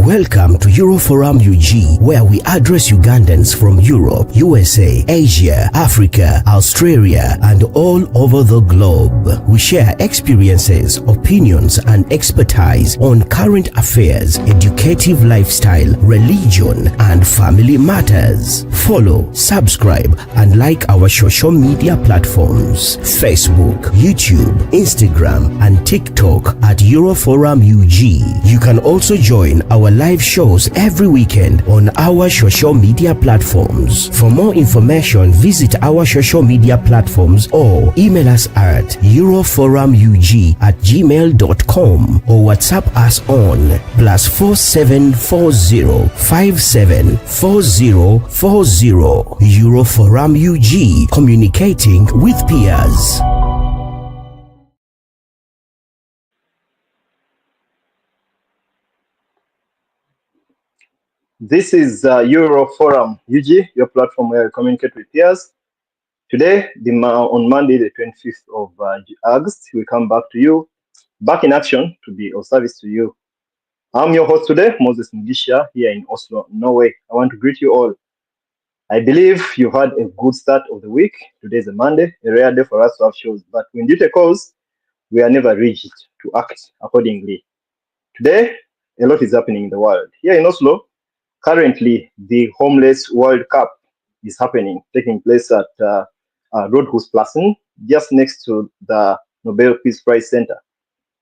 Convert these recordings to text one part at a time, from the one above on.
Welcome to Euroforum UG, where we address Ugandans from Europe, USA, Asia, Africa, Australia, and all over the globe. We share experiences, opinions, and expertise on current affairs, educative lifestyle, religion, and family matters. Follow, subscribe, and like our social media platforms: Facebook, YouTube, Instagram, and TikTok at Euroforum UG. You can also join our live shows every weekend on our social media platforms. For more information, visit our social media platforms or email us at euroforumug@gmail.com or WhatsApp us on +4740 574040. Euroforum UG, communicating with peers. This is Euroforum UG, your platform where we communicate with peers. Today, on Monday, the 25th of August, we come back to you, back in action to be of service to you. I'm your host today, Mugisha, here in Oslo, Norway. I want to greet you all. I believe you had a good start of the week. Today is a Monday, a rare day for us to have shows, but when duty calls, we are never rigid to act accordingly. Today, a lot is happening in the world. Here in Oslo, currently, the Homeless World Cup is taking place at Rådhusplassen, just next to the Nobel Peace Prize Center.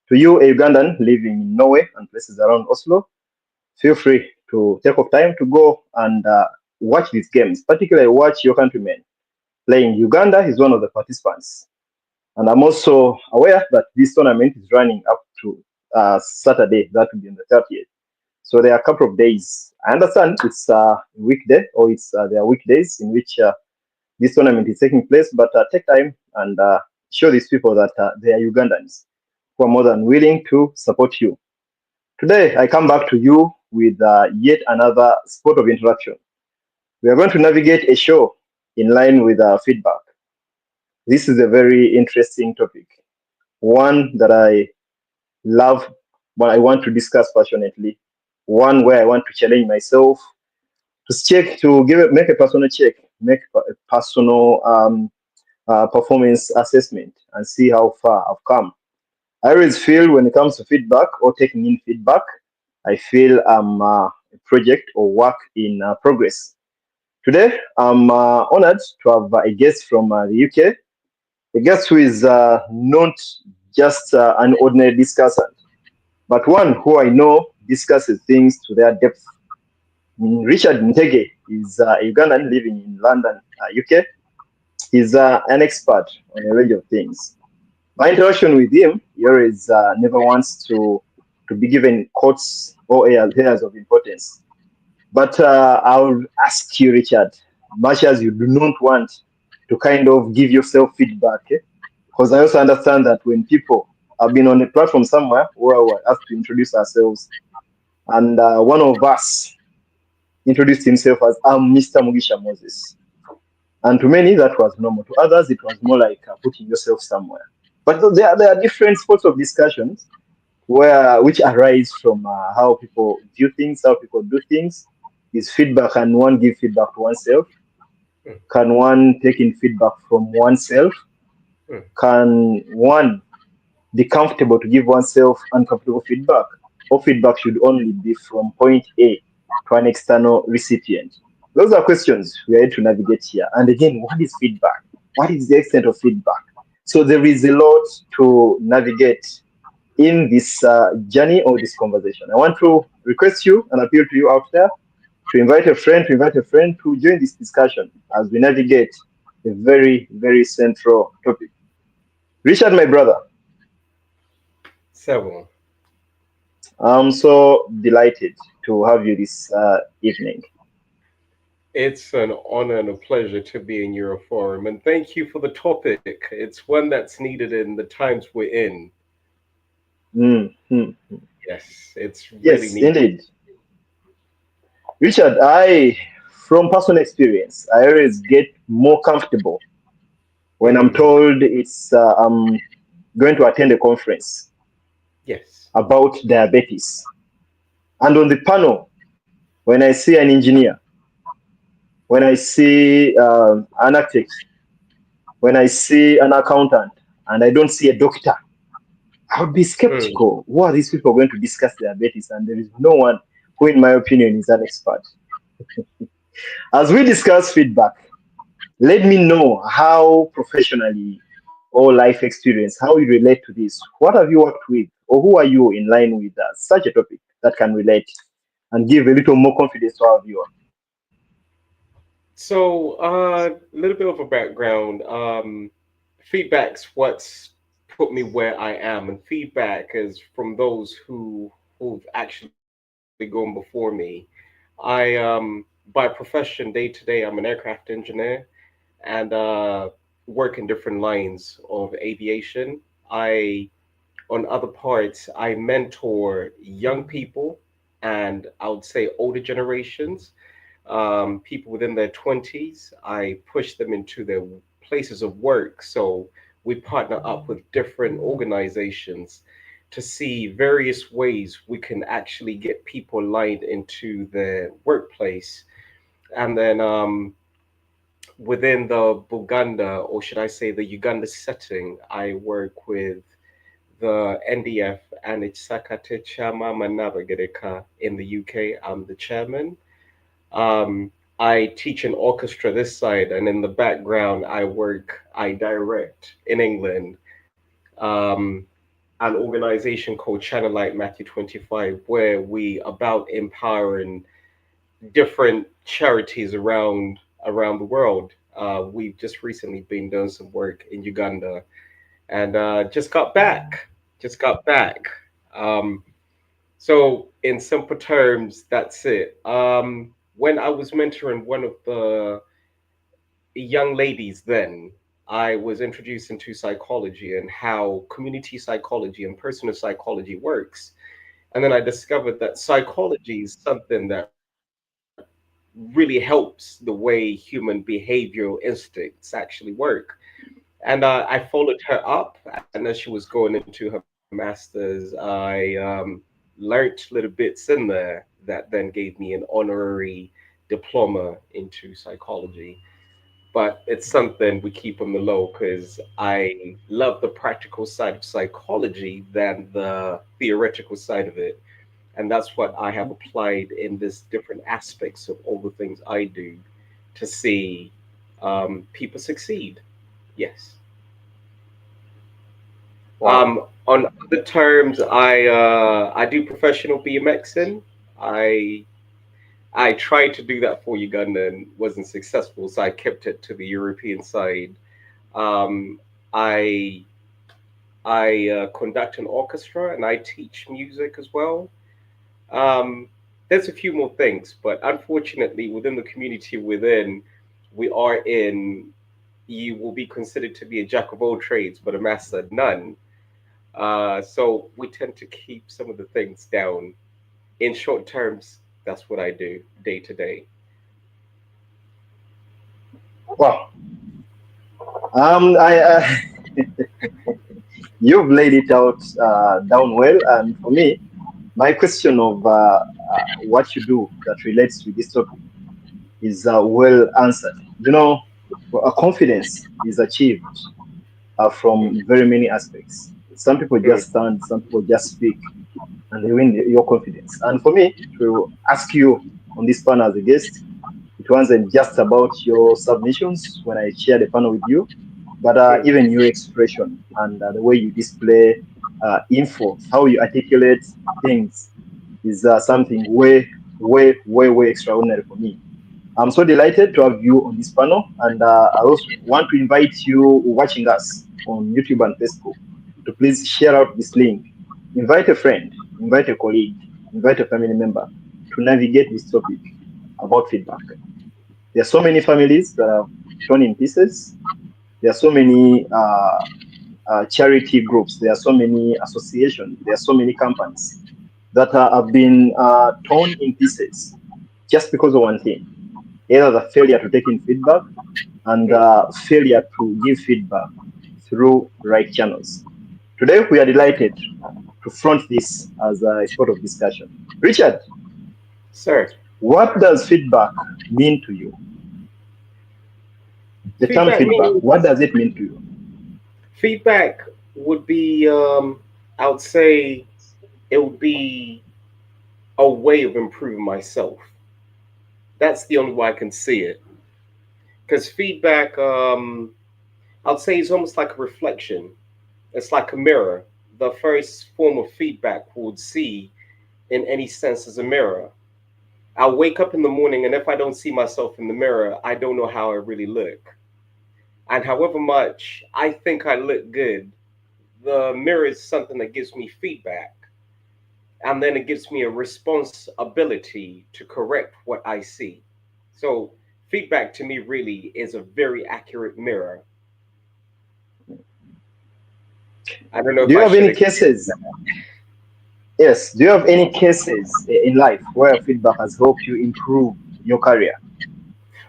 To you, a Ugandan living in Norway and places around Oslo, feel free to take off time to go and watch these games, particularly watch your countrymen playing. Uganda is one of the participants. And I'm also aware that this tournament is running up to Saturday, that will be on the 30th. So there are a couple of days. I understand it's a weekday, or there are weekdays in which this tournament is taking place, but take time and show these people that they are Ugandans who are more than willing to support you. Today, I come back to you with yet another spot of interaction. We are going to navigate a show in line with feedback. This is a very interesting topic, one that I love, but I want to discuss passionately. One where I want to challenge myself make a personal check, make a personal performance assessment, and see how far I've come. I always feel when it comes to feedback or taking in feedback, I feel I'm a project or work in progress. Today, I'm honored to have a guest from the UK, a guest who is not just an ordinary discussant, but one who I know discusses things to their depth. Richard Ntege is a Ugandan living in London, UK. He's an expert on a range of things. My interaction with him, he always never wants to be given quotes or areas of importance. But I'll ask you, Richard, much as you do not want to kind of give yourself feedback, because I also understand that when people have been on a platform somewhere where we're asked to introduce ourselves, and one of us introduced himself as, I'm Mr. Mugisha Moses. And to many, that was normal. To others, it was more like putting yourself somewhere. But there are different spots of discussions which arise from how people view things, how people do things. Is feedback, can one give feedback to oneself? Can one take in feedback from oneself? Can one be comfortable to give oneself uncomfortable feedback? Or feedback should only be from point A to an external recipient? Those are questions we are able to navigate here. And again, what is feedback? What is the extent of feedback? So there is a lot to navigate in this journey or this conversation. I want to request you and appeal to you out there to invite a friend to join this discussion as we navigate a very, very central topic. Richard, my brother. Several. I'm so delighted to have you this evening. It's an honor and a pleasure to be in your forum, and thank you for the topic. It's one that's needed in the times we're in. Mm-hmm. Yes, it's really needed. Indeed. Richard, from personal experience, I always get more comfortable when I'm told I'm going to attend a conference. Yes. About diabetes. And on the panel, when I see an engineer, when I see an architect, when I see an accountant, and I don't see a doctor, I would be Mm. skeptical. Who are these people going to discuss diabetes? And there is no one who, in my opinion, is an expert. As we discuss feedback, let me know how professionally or life experience, how you relate to this. What have you worked with, or who are you in line with such a topic that can relate and give a little more confidence to our viewer? So, a little bit of a background. Feedback's what's put me where I am, and feedback is from those who've actually gone before me. By profession, day to day, I'm an aircraft engineer, and work in different lines of aviation. I On other parts, I mentor young people and I would say older generations, people within their 20s. I push them into their places of work. So we partner up with different organizations to see various ways we can actually get people aligned into their workplace. And then within the Buganda, or should I say the Uganda setting, I work with the NDF and its Sakate Chama Manavagereka in the UK. I'm the chairman. I teach an orchestra this side, and in the background, I direct in England um, an organization called Channel Light Matthew 25, where we about empowering different charities around the world. We've just recently been doing some work in Uganda, and just got back. Just got back. Um, so, in simple terms, that's it. When I was mentoring one of the young ladies, then I was introduced into psychology and how community psychology and personal psychology works. And then I discovered that psychology is something that really helps the way human behavioral instincts actually work. And I followed her up, and as she was going into her master's, I learnt little bits in there that then gave me an honorary diploma into psychology. But it's something we keep on the low because I love the practical side of psychology than the theoretical side of it. And that's what I have applied in this different aspects of all the things I do to see people succeed. Yes. Wow. On other terms, I do professional BMXing. I I tried to do that for Uganda and wasn't successful, so I kept it to the European side. Um, I I conduct an orchestra and I teach music as well. Um, there's a few more things, but unfortunately, within the community we are in, you will be considered to be a jack of all trades, but a master of none. So we tend to keep some of the things down. In short terms, that's what I do day to day. Wow. You've laid it out down well. And for me, my question of what you do that relates to this topic is well answered. You know, confidence is achieved from very many aspects. Some people Mm, just stand, some people just speak, and they win your confidence. And for me, to ask you on this panel as a guest, it wasn't just about your submissions when I shared the panel with you, but mm, even your expression and the way you display info, how you articulate things is something way extraordinary for me. I'm so delighted to have you on this panel, and I also want to invite you watching us on YouTube and Facebook to please share out this link. Invite a friend, invite a colleague, invite a family member to navigate this topic about feedback. There are so many families that are torn in pieces. There are so many charity groups. There are so many associations. There are so many companies that have been torn in pieces just because of one thing, either the failure to take in feedback and mm. failure to give feedback through right channels. Today, we are delighted. to front this as a spot of discussion. Richard, Sir, what does feedback mean to you? The term feedback feedback, what means does it mean to you? feedback would be, I would say, it would be a way of improving myself. That's the only way I can see it. Because feedback, I'd say, is almost like a reflection. It's like a mirror. The first form of feedback we would see in any sense is a mirror. I'll wake up in the morning, and if I don't see myself in the mirror, I don't know how I really look. And however much I think I look good, the mirror is something that gives me feedback. And then it gives me a responsibility to correct what I see. So, feedback to me really is a very accurate mirror. I don't know Do if you I have should any explain cases? that. Yes. Do you have any cases in life where feedback has helped you improve in your career?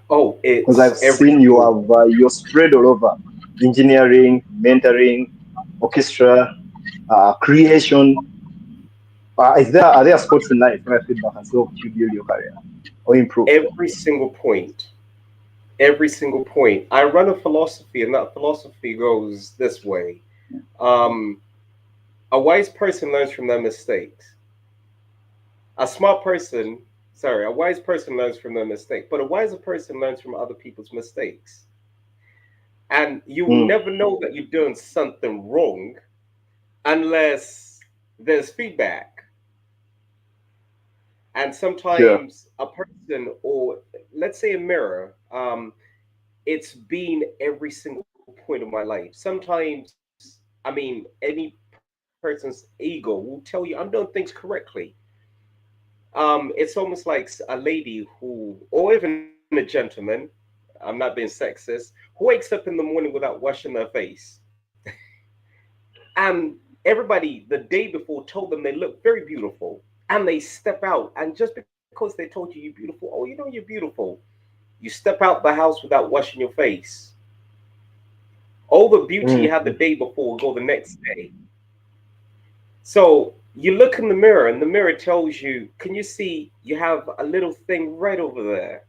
Oh, Because I've it's every seen you single. have you're spread all over engineering, mentoring, orchestra, creation. Is there are there spots in life where feedback has helped you build your career or improve? Every single point. Every single point. I run a philosophy, and that philosophy goes this way. Um, a wise person learns from their mistakes. A smart person, sorry, a wise person learns from their mistake, but a wiser person learns from other people's mistakes. And you will Mm, never know that you're doing something wrong unless there's feedback. And sure. sometimes a person, or let's say a mirror, it's been every single point of my life. Sometimes, I mean, any person's ego will tell you, I'm doing things correctly. It's almost like a lady who, or even a gentleman, I'm not being sexist, who wakes up in the morning without washing their face. And everybody the day before told them they look very beautiful. And they step out, and just because they told you you're beautiful, oh, you know you're beautiful. You step out the house without washing your face. All the beauty you Mm, had the day before will go the next day. So you look in the mirror, and the mirror tells you, can you see you have a little thing right over there?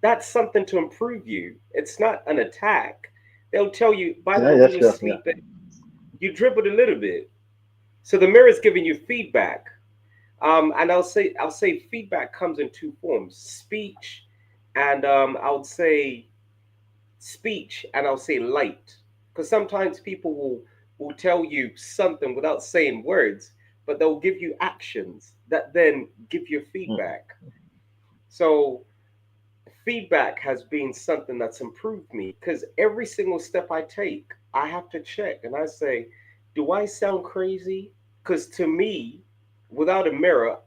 That's something to improve you. It's not an attack. They'll tell you, by the yeah, way, yeah, we were sure, yeah. sleeping, you dribbled a little bit. So the mirror is giving you feedback. And I'll say feedback comes in two forms: speech, and I'll say light. Because sometimes people will tell you something without saying words, but they'll give you actions that then give you Mm, feedback. So feedback has been something that's improved me, because every single step I take, I have to check and I say, do I sound crazy? Because to me, without a mirror,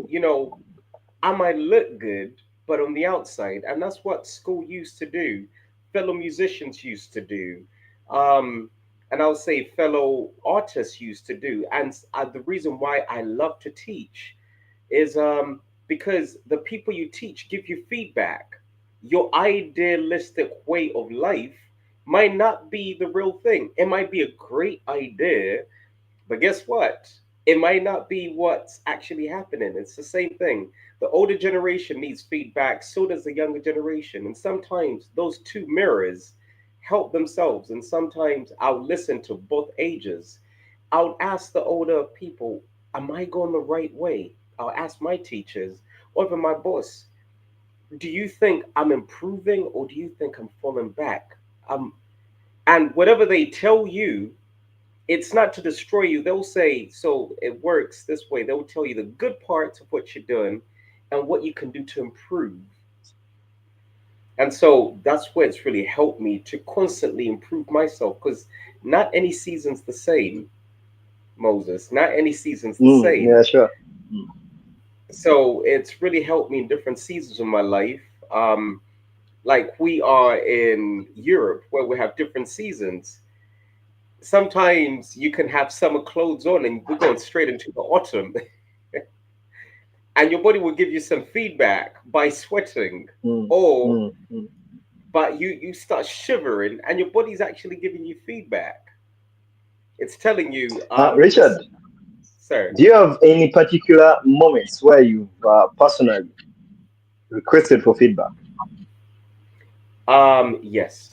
you know, I might look good, but on the outside, and that's what school used to do, fellow musicians used to do, um, and I'll say fellow artists used to do. And the reason why I love to teach is because the people you teach give you feedback. Your idealistic way of life might not be the real thing. It might be a great idea, but guess what? It might not be what's actually happening. It's the same thing. The older generation needs feedback, so does the younger generation. And sometimes those two mirrors help themselves. And sometimes I'll listen to both ages. I'll ask the older people, am I going the right way? I'll ask my teachers, or even my boss, do you think I'm improving, or do you think I'm falling back? Um, and whatever they tell you, it's not to destroy you. They'll say, so it works this way. They'll tell you the good parts of what you're doing and what you can do to improve. And so that's where it's really helped me to constantly improve myself, because not any season's the same, Moses. Not any season's the same. yeah, sure. Mm, So it's really helped me in different seasons of my life. Um, like we are in Europe where we have different seasons. Sometimes you can have summer clothes on and we're going straight into the autumn. And your body will give you some feedback by sweating, mm, or mm, mm. but you start shivering and your body's actually giving you feedback. It's telling you, Richard, this, sir. do you have any particular moments where you've personally requested for feedback? Yes,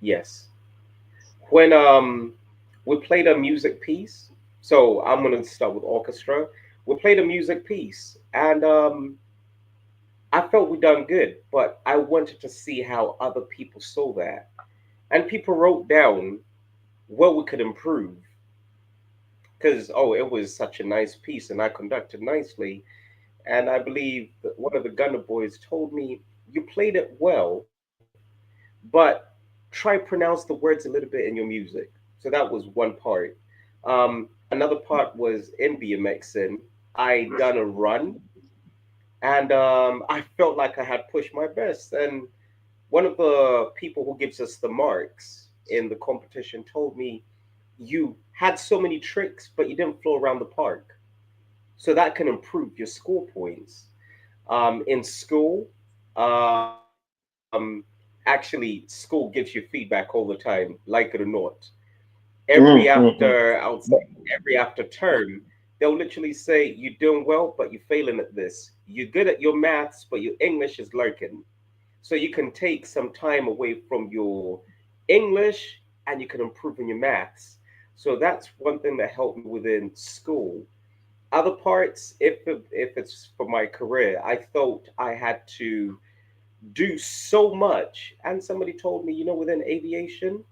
yes. When we played a music piece, so I'm gonna start with orchestra. We played a music piece, and I felt we done good, but I wanted to see how other people saw that, and people wrote down what we could improve. Because it was such a nice piece, and I conducted nicely. And I believe that one of the Gunner boys told me, "You played it well, but try pronounce the words a little bit in your music." So that was one part. Another part was in BMXing. I done a run, and I felt like I had pushed my best. And one of the people who gives us the marks in the competition told me, "You had so many tricks, but you didn't flow around the park." So that can improve your score points. In school, actually, school gives you feedback all the time, like it or not. Mm, mm, mm. I would say every after term, they'll literally say, "You're doing well, but you're failing at this. You're good at your maths, but your English is lurking." So you can take some time away from your English and you can improve in your maths. So that's one thing that helped me within school. Other parts, if it's for my career, I thought I had to do so much. And somebody told me, within aviation,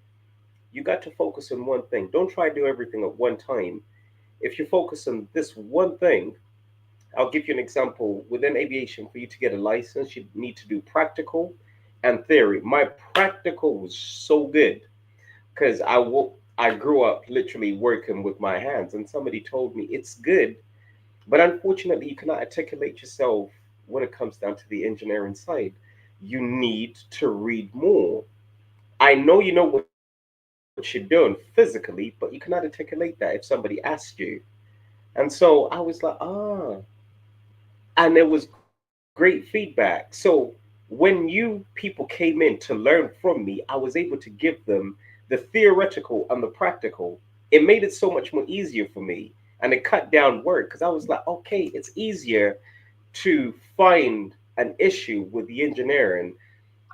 you got to focus on one thing. Don't try to do everything at one time. If you focus on this one thing, I'll give you an example. Within aviation, for you to get a license, you need to do practical and theory. My practical was so good because I grew up literally working with my hands, and somebody told me it's good, but unfortunately, you cannot articulate yourself when it comes down to the engineering side. You need to read more. I know you know what you're doing physically, but you cannot articulate that if somebody asks you. And so I was like, and it was great feedback. So when you people came in to learn from me, I was able to give them the theoretical and the practical. It made it so much more easier for me, and it cut down work because I was like, okay, it's easier to find an issue with the engineering.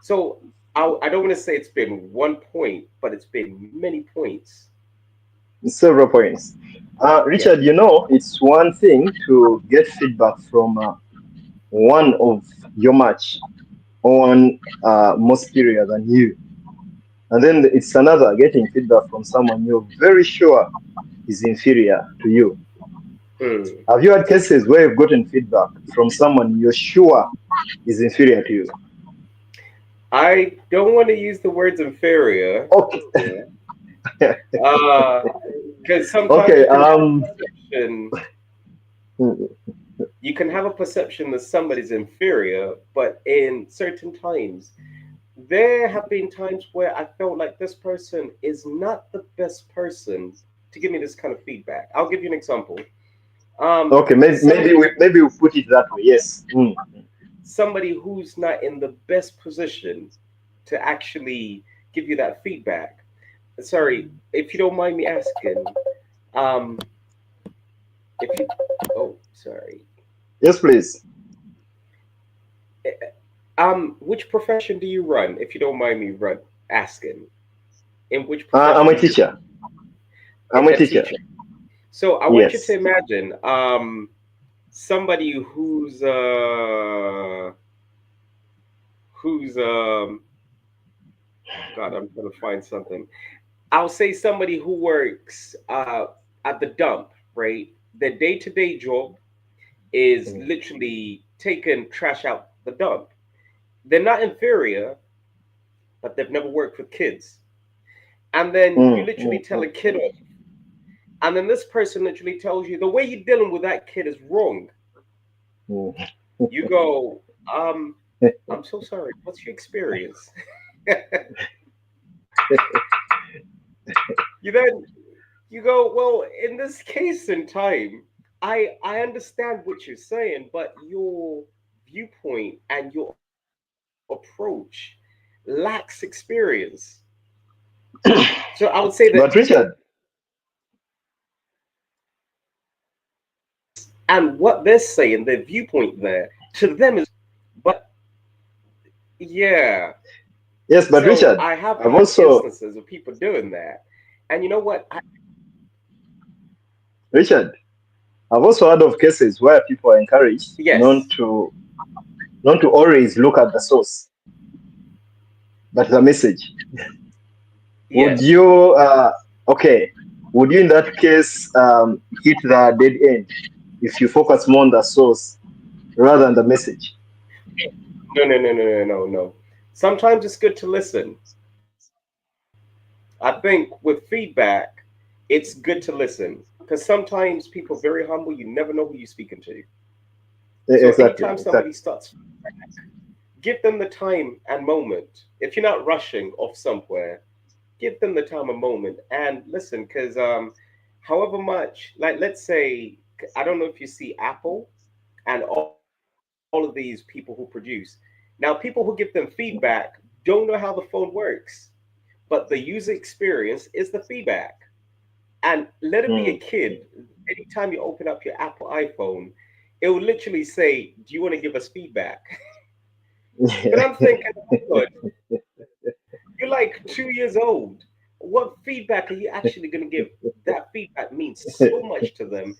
So I don't want to say it's been one point, but it's been many points. Several points. Yeah. Richard, it's one thing to get feedback from one of your match or one more superior than you. And then it's another getting feedback from someone you're very sure is inferior to you. Hmm. Have you had cases where you've gotten feedback from someone you're sure is inferior to you? I don't want to use the words inferior, Okay. uh, because sometimes Okay. perception, Mm, you can have a perception that somebody's inferior, but in certain times, there have been times where I felt like this person is not the best person to give me this kind of feedback. I'll give you an example. okay. Maybe Somebody we put it that way. Yes. Mm. somebody who's not in the best position to actually give you that feedback. Sorry, if you don't mind me asking, um, if you, oh, sorry, Yes, please. which profession do you run? If you don't mind me asking, in which I'm profession a do you teacher. I'm a a teacher. teacher? So I want you to Yes. imagine somebody who's God, I'm trying to find something. I'll say somebody who works at the dump, right? Their day-to-day job is Mm, literally taking trash out the dump. They're not inferior, but they've never worked with kids. And then you mm, literally mm, tell a mm, kid off, and then this person literally tells you the way you're dealing with that kid is wrong. mm. You go, um, I'm so sorry. What's your experience? You then you go, well, in this case in time, I understand what you're saying, but your viewpoint and your approach lacks experience. So I would say that, But Richard, and what they're saying, their viewpoint there, to them is, but yeah. yes, but So Richard, I have I've had also instances of people doing that. And you know what? Richard, I've also heard of cases where people are encouraged Yes, not to always look at the source, but the message. Would yes. you okay? Would you in that case hit the dead end if you focus more on the source rather than the message? No, no, no, no, no, no, no. Sometimes it's good to listen. I think with feedback, it's good to listen because sometimes people are very humble. You never know who you're speaking to. So Exactly, anytime somebody exactly. starts, give them the time and moment. If you're not rushing off somewhere, give them the time and moment and listen. Because however much, like let's say, I don't know if you see Apple and all of these people who produce. Now, people who give them feedback don't know how the phone works, but the user experience is the feedback. And let it be a Mm. kid. Anytime you open up your Apple iPhone, it will literally say, "Do you want to give us feedback?" And I'm thinking, "Lord, you're like 2 years old. What feedback are you actually going to give?" That feedback means so much to them,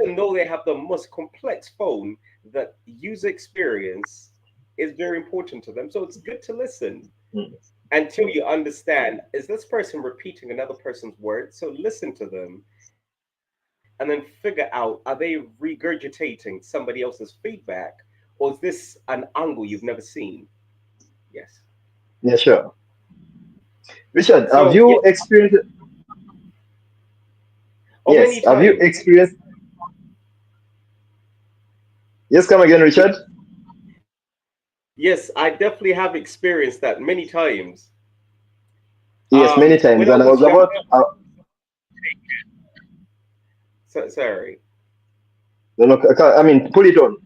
even though they have the most complex phone. That user experience is very important to them. So it's good to listen Mm. until you understand, is this person repeating another person's words? So listen to them and then figure out, are they regurgitating somebody else's feedback, or is this an angle you've never seen? Yes. Yeah, sure. Richard, So have yeah, you experienced? oh, Yes, many have you times. experienced? Yes, come again, Ye- Richard. yes, I definitely have experienced that many times. Yes, many When times, I and I was was younger, about. sorry. No, no, I mean, pull it on.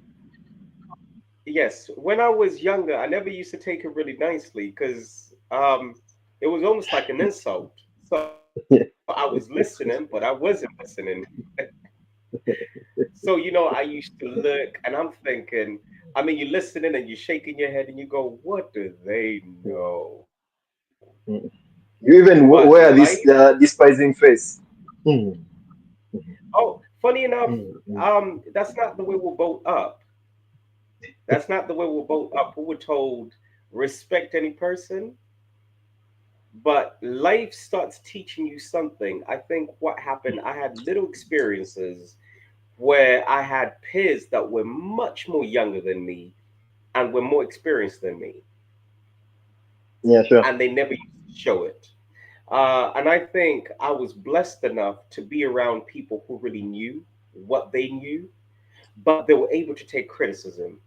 Yes, when I was younger, I never used to take it really nicely because it was almost like an insult. So I was listening, but I wasn't listening. So, I used to look and I'm thinking, I mean, you're listening and you're shaking your head and you go, what do they know? Mm. But You even life, wear this despising face. Mm. oh, funny enough, Mm. that's not the way we're both up. That's not the way we're both up. We were told respect any person, but life starts teaching you something. I think what happened, I had little experiences where I had peers that were much more younger than me and were more experienced than me, Yeah, sure. and they never used to show it. And I think I was blessed enough to be around people who really knew what they knew, but they were able to take criticism.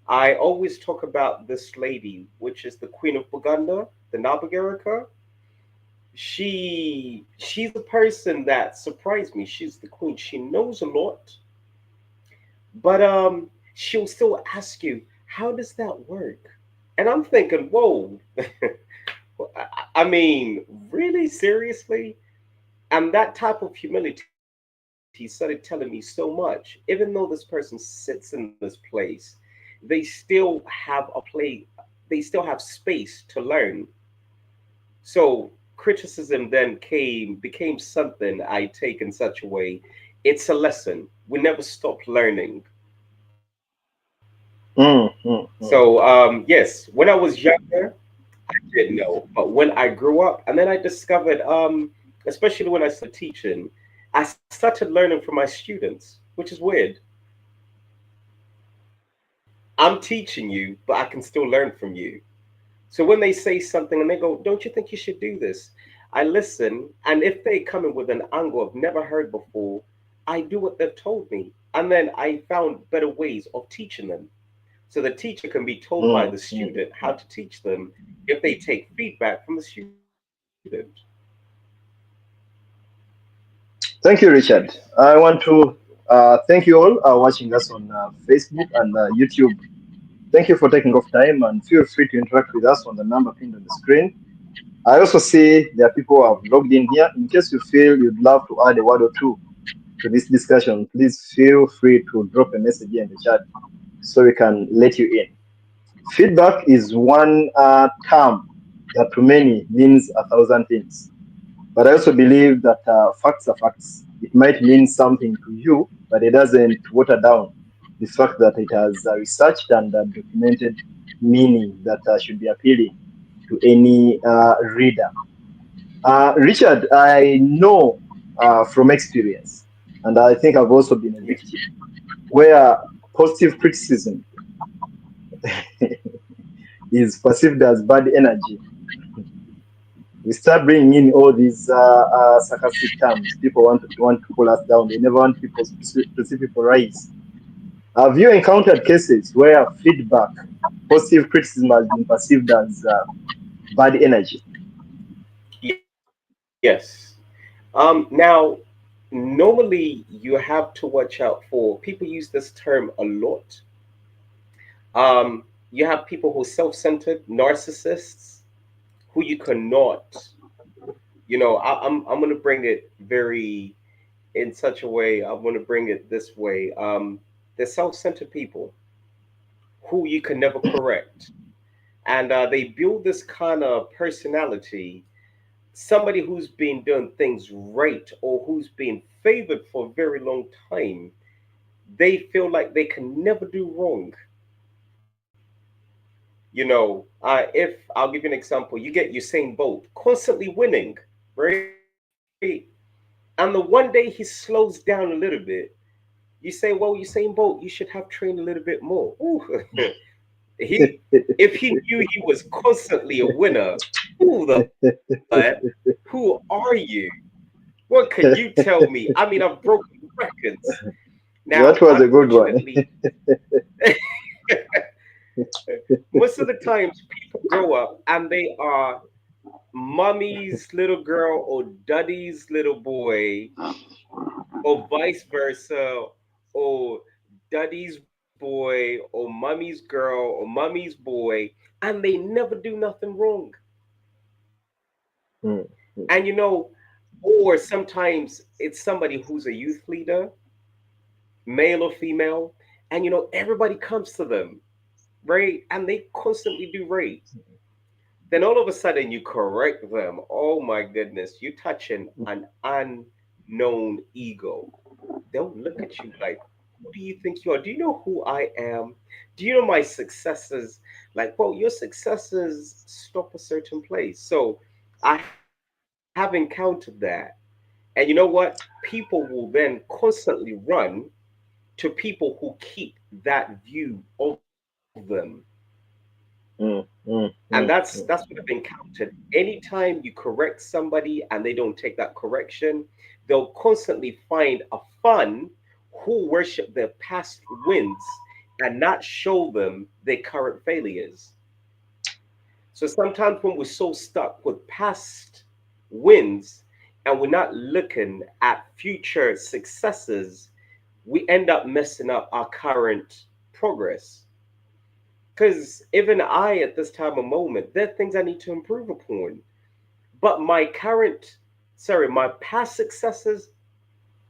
I always talk about this lady, which is the Queen of Buganda, the Nabagarika. She's a person that surprised me. She's the queen. She knows a lot, but she'll still ask you, how does that work? And I'm thinking, whoa. I mean, really seriously? And that type of humility started telling me so much. Even though this person sits in this place, they still have a play, they still have space to learn. So criticism then became something I take in such a way. It's a lesson. We never stop learning. Mm, mm, So mm. yes, when I was younger, I didn't know, but when I grew up, and then I discovered, especially when I started teaching, I started learning from my students, which is weird. I'm teaching you, but I can still learn from you. So when they say something and they go, "Don't you think you should do this?" I listen, and if they come in with an angle I've never heard before, I do what they've told me. And then I found better ways of teaching them. So the teacher can be told by Mm, the mm. student how to teach them if they take feedback from the student. Thank you, Richard. I want to thank you all watching us on Facebook and YouTube. Thank you for taking off time and feel free to interact with us on the number pinned on the screen. I also see there are people who have logged in here. In case you feel you'd love to add a word or two to this discussion, please feel free to drop a message here in the chat so we can let you in. Feedback is one term that to many means a thousand things. But I also believe that facts are facts. It might mean something to you, but it doesn't water down the fact that it has researched and documented meaning that should be appealing to any reader. Richard, I know from experience, and I think I've also been a victim, where positive criticism is perceived as bad energy. We start bringing in all these sarcastic terms. People want to pull us down. They never want people to see people rise. Have you encountered cases where feedback, positive criticism has been perceived as bad energy? Yes. Now, normally you have to watch out for people use this term a lot. You have people who are self-centered, narcissists, who you cannot, I'm gonna bring it very in such a way. I'm gonna bring it this way. They're self-centered people who you can never correct, and they build this kind of personality. Somebody who's been doing things right or who's been favored for a very long time, they feel like they can never do wrong. If I'll give you an example, you get Usain Bolt constantly winning, right? And the one day he slows down a little bit, you say, well, Usain Bolt, you should have trained a little bit more. Ooh. he if he knew he was constantly a winner, who are you? What can you tell me? I mean, I've broken records. Now, That was a good one. unfortunately, most of the times people grow up and they are mommy's little girl or daddy's little boy, or vice versa, or daddy's boy or mommy's girl or mommy's boy, and they never do nothing wrong. Mm, mm, And or sometimes it's somebody who's a youth leader, male or female, and everybody comes to them, right? And they constantly do right. Then all of a sudden you correct them. Oh my goodness, you're touching an unknown ego. They'll look at you like, who do you think you are? Do you know who I am? Do you know my successes? Like, well, your successes stop a certain place. So I have encountered that. And you know what? People will then constantly run to people who keep that view of them. mm, mm, And mm, that's mm. what I've encountered. Anytime you correct somebody and they don't take that correction, they'll constantly find a fun who worship their past wins and not show them their current failures. So sometimes when we're so stuck with past wins and we're not looking at future successes, we end up messing up our current progress. Because even I, at this time of moment, there are things I need to improve upon. But my past successes,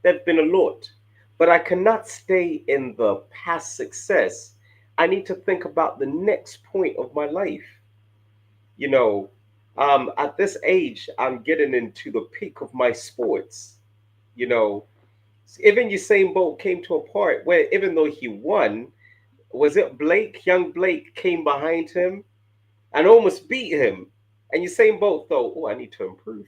there've been a lot. But I cannot stay in the past success. I need to think about the next point of my life. You know, at this age, I'm getting into the peak of my sports. You know, even Usain Bolt came to a part where even though he won, was it Blake? Young Blake came behind him and almost beat him. And Usain Bolt thought, oh, I need to improve.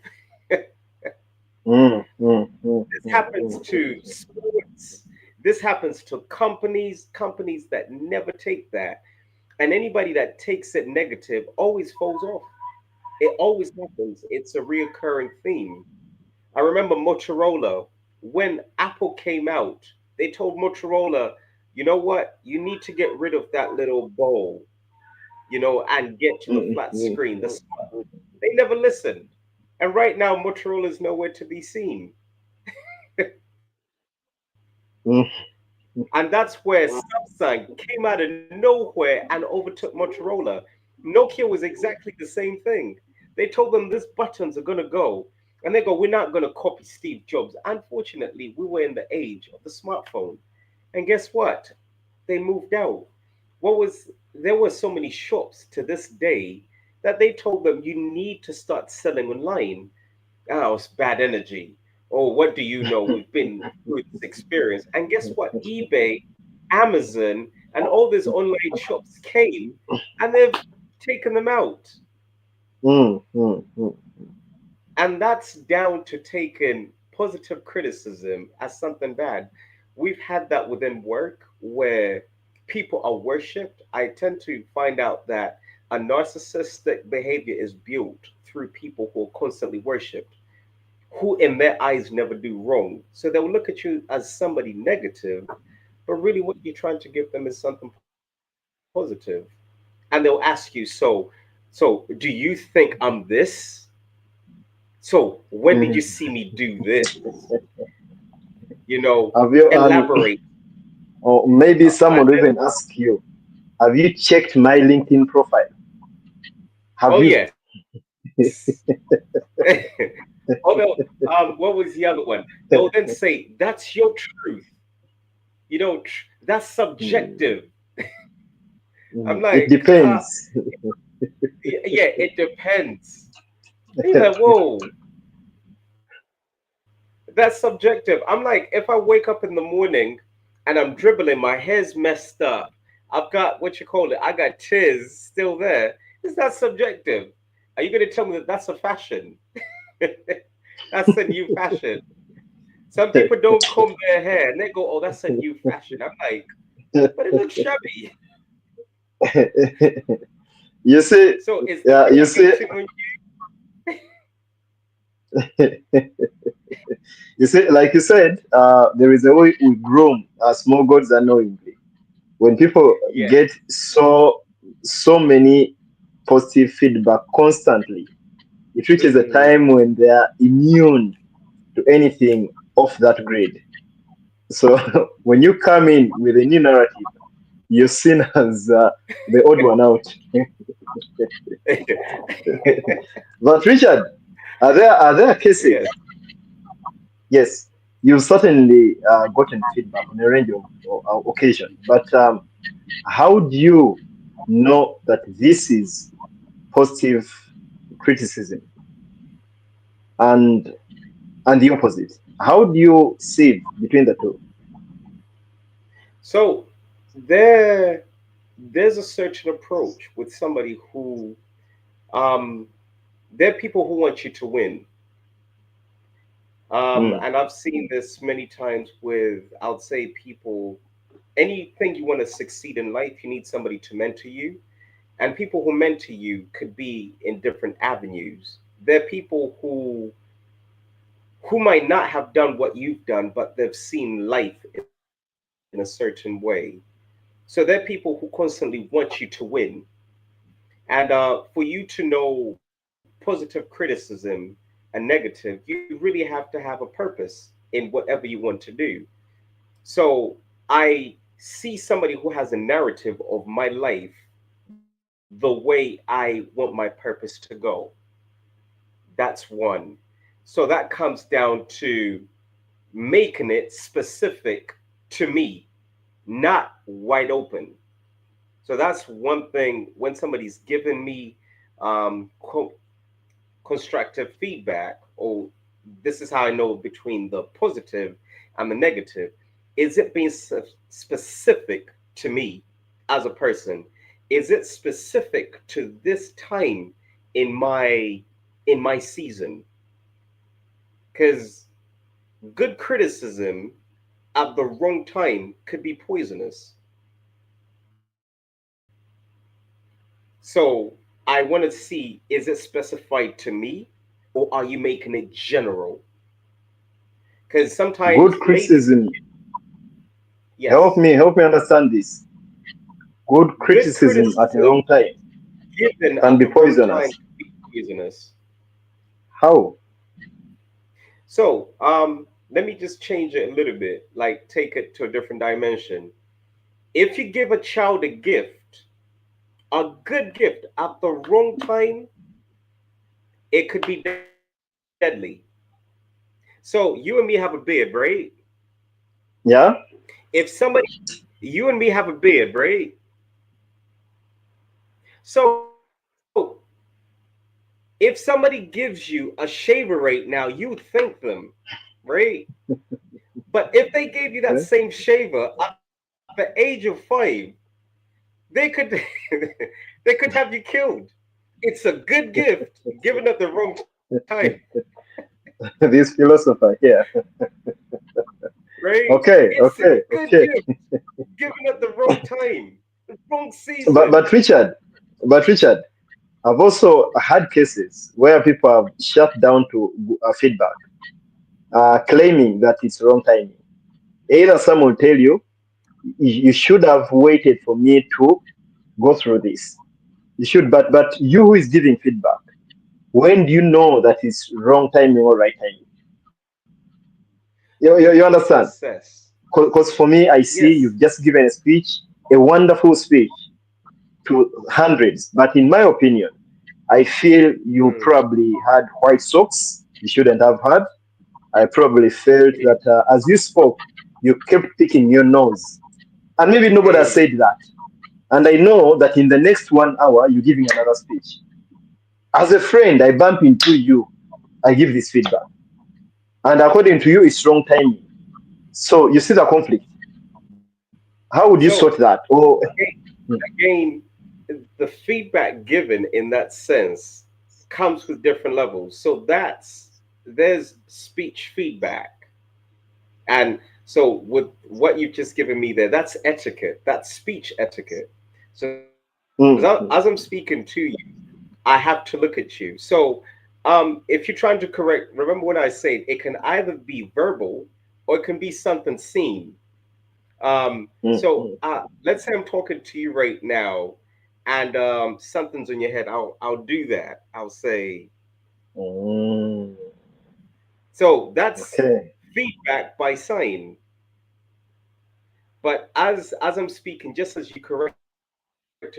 Mm, mm, mm, This mm, happens mm, to sports. This happens to companies that never take that. And anybody that takes it negative always falls off. It always happens. It's a reoccurring theme. I remember Motorola, when Apple came out, they told Motorola, you know what? You need to get rid of that little bowl, and get to the mm, flat mm, screen. They never listened. And right now, Motorola is nowhere to be seen. mm, And that's where Samsung came out of nowhere and overtook Motorola. Nokia was exactly the same thing. They told them this buttons are gonna go, and they go, "We're not gonna copy Steve Jobs." Unfortunately, we were in the age of the smartphone, and guess what? They moved out. What was There were so many shops to this day that they told them you need to start selling online. Oh, it's bad energy. Oh, what do you know? We've been through this experience. And guess what? eBay, Amazon, and all these online shops came and they've taken them out. mm, mm, mm, And that's down to taking positive criticism as something bad. We've had that within work where people are worshipped. I tend to find out that a narcissistic behavior is built through people who are constantly worshipped, who in their eyes never do wrong. So they'll look at you as somebody negative, but really what you're trying to give them is something positive. And they'll ask you, so do you think I'm this? So when did you see mm. me do this? You know, Have you, elaborate. or maybe And someone will then, even ask you, have you checked my LinkedIn profile? Have oh you? yes. Although, what was the other one? They'll then say, that's your truth. You know, that's Mm, subjective. I'm it like, depends. yeah, it depends. And you're like, whoa, that's subjective. I'm like, if I wake up in the morning and I'm dribbling, my hair's messed up, I've got what you call it, I got tears still there. Is that subjective? Are you going to tell me that that's a fashion? That's a new fashion. Some people don't comb their hair and they go, oh, that's a new fashion. I'm like, but it looks shabby. You see, So is the yeah, you mirror see, hating on you see, like you said, there is a way we groom small gods unknowingly. When people you? Yeah. get so many positive feedback constantly, it reaches a Hmm. time when they are immune to anything off that grid. So when you come in with a new narrative, you're seen as the odd one out. But Richard, are there Yes. cases? Yes, you've certainly gotten feedback on a range of occasions. But how do you know that this is positive criticism and and the opposite? How do you sieve between the two? So there there's a certain approach with somebody who um there are people who want you to win. Mm, And I've seen this many times with, I'll say, people, anything you want to succeed in life, you need somebody to mentor you. And people who mentor you could be in different avenues. There are people who might not have done what you've done, but they've seen life in a certain way. So there are people who constantly want you to win. And for you to know positive criticism and negative, you really have to have a purpose in whatever you want to do. So I see somebody who has a narrative of my life the way I want my purpose to go. That's one. So that comes down to making it specific to me, not wide open. So that's one thing when somebody's given me quote constructive feedback, or this is how I know between the positive and the negative. Is it being specific to me as a person? Is it specific to this time in my season? Because good criticism at the wrong time could be poisonous. So I want to see, is it specified to me or are you making it general? Because good sometimes ladies, criticism. yes, Help me understand this. Good good criticism at the wrong criticism time given can at be the wrong time poisonous. can be poisonous. How? So let me just change it a little bit, like take it to a different dimension. If you give a child a gift, a good gift at the wrong time, it could be deadly. So you and me have a beard, right? Yeah. If somebody, you and me have a beard, right? So if somebody gives you a shaver right now, you would thank them, right? But if they gave you that Okay. same shaver at the age of 5, they could they could have you killed. It's a good gift given at the wrong time, This philosopher here. right? It's Okay, a okay, good gift okay. given at the wrong time, the wrong But season. but Richard, but Richard, I've also had cases where people have shut down to feedback, claiming that it's wrong timing. Either someone will tell you, you should have waited for me to go through this. You should, but you who is giving feedback, when do you know that it's wrong timing or right timing? You understand? Assess. Because for me, I see Yes. you've just given a speech, a wonderful speech to hundreds. But in my opinion, I feel you Mm. probably had white socks you shouldn't have had. I probably felt that as you spoke, you kept picking your nose. And maybe nobody has Mm. said that. And I know that in the next 1 hour, you're giving another speech. As a friend, I bump into you, I give this feedback. And according to you, it's wrong timing. So you see the conflict. How would you So sort that? Oh, again, the feedback given in that sense comes with different levels. So there's speech feedback. And so with what you've just given me there, that's etiquette. That's speech etiquette. So as I'm mm, speaking to you, I have to look at you. So if you're trying to correct, remember when I said it can either be verbal or it can be something seen. So mm, let's say I'm talking to you right now, and something's in your head. I'll do that. I'll say, mm. so that's Okay. feedback by sign. But as I'm speaking, just as you corrected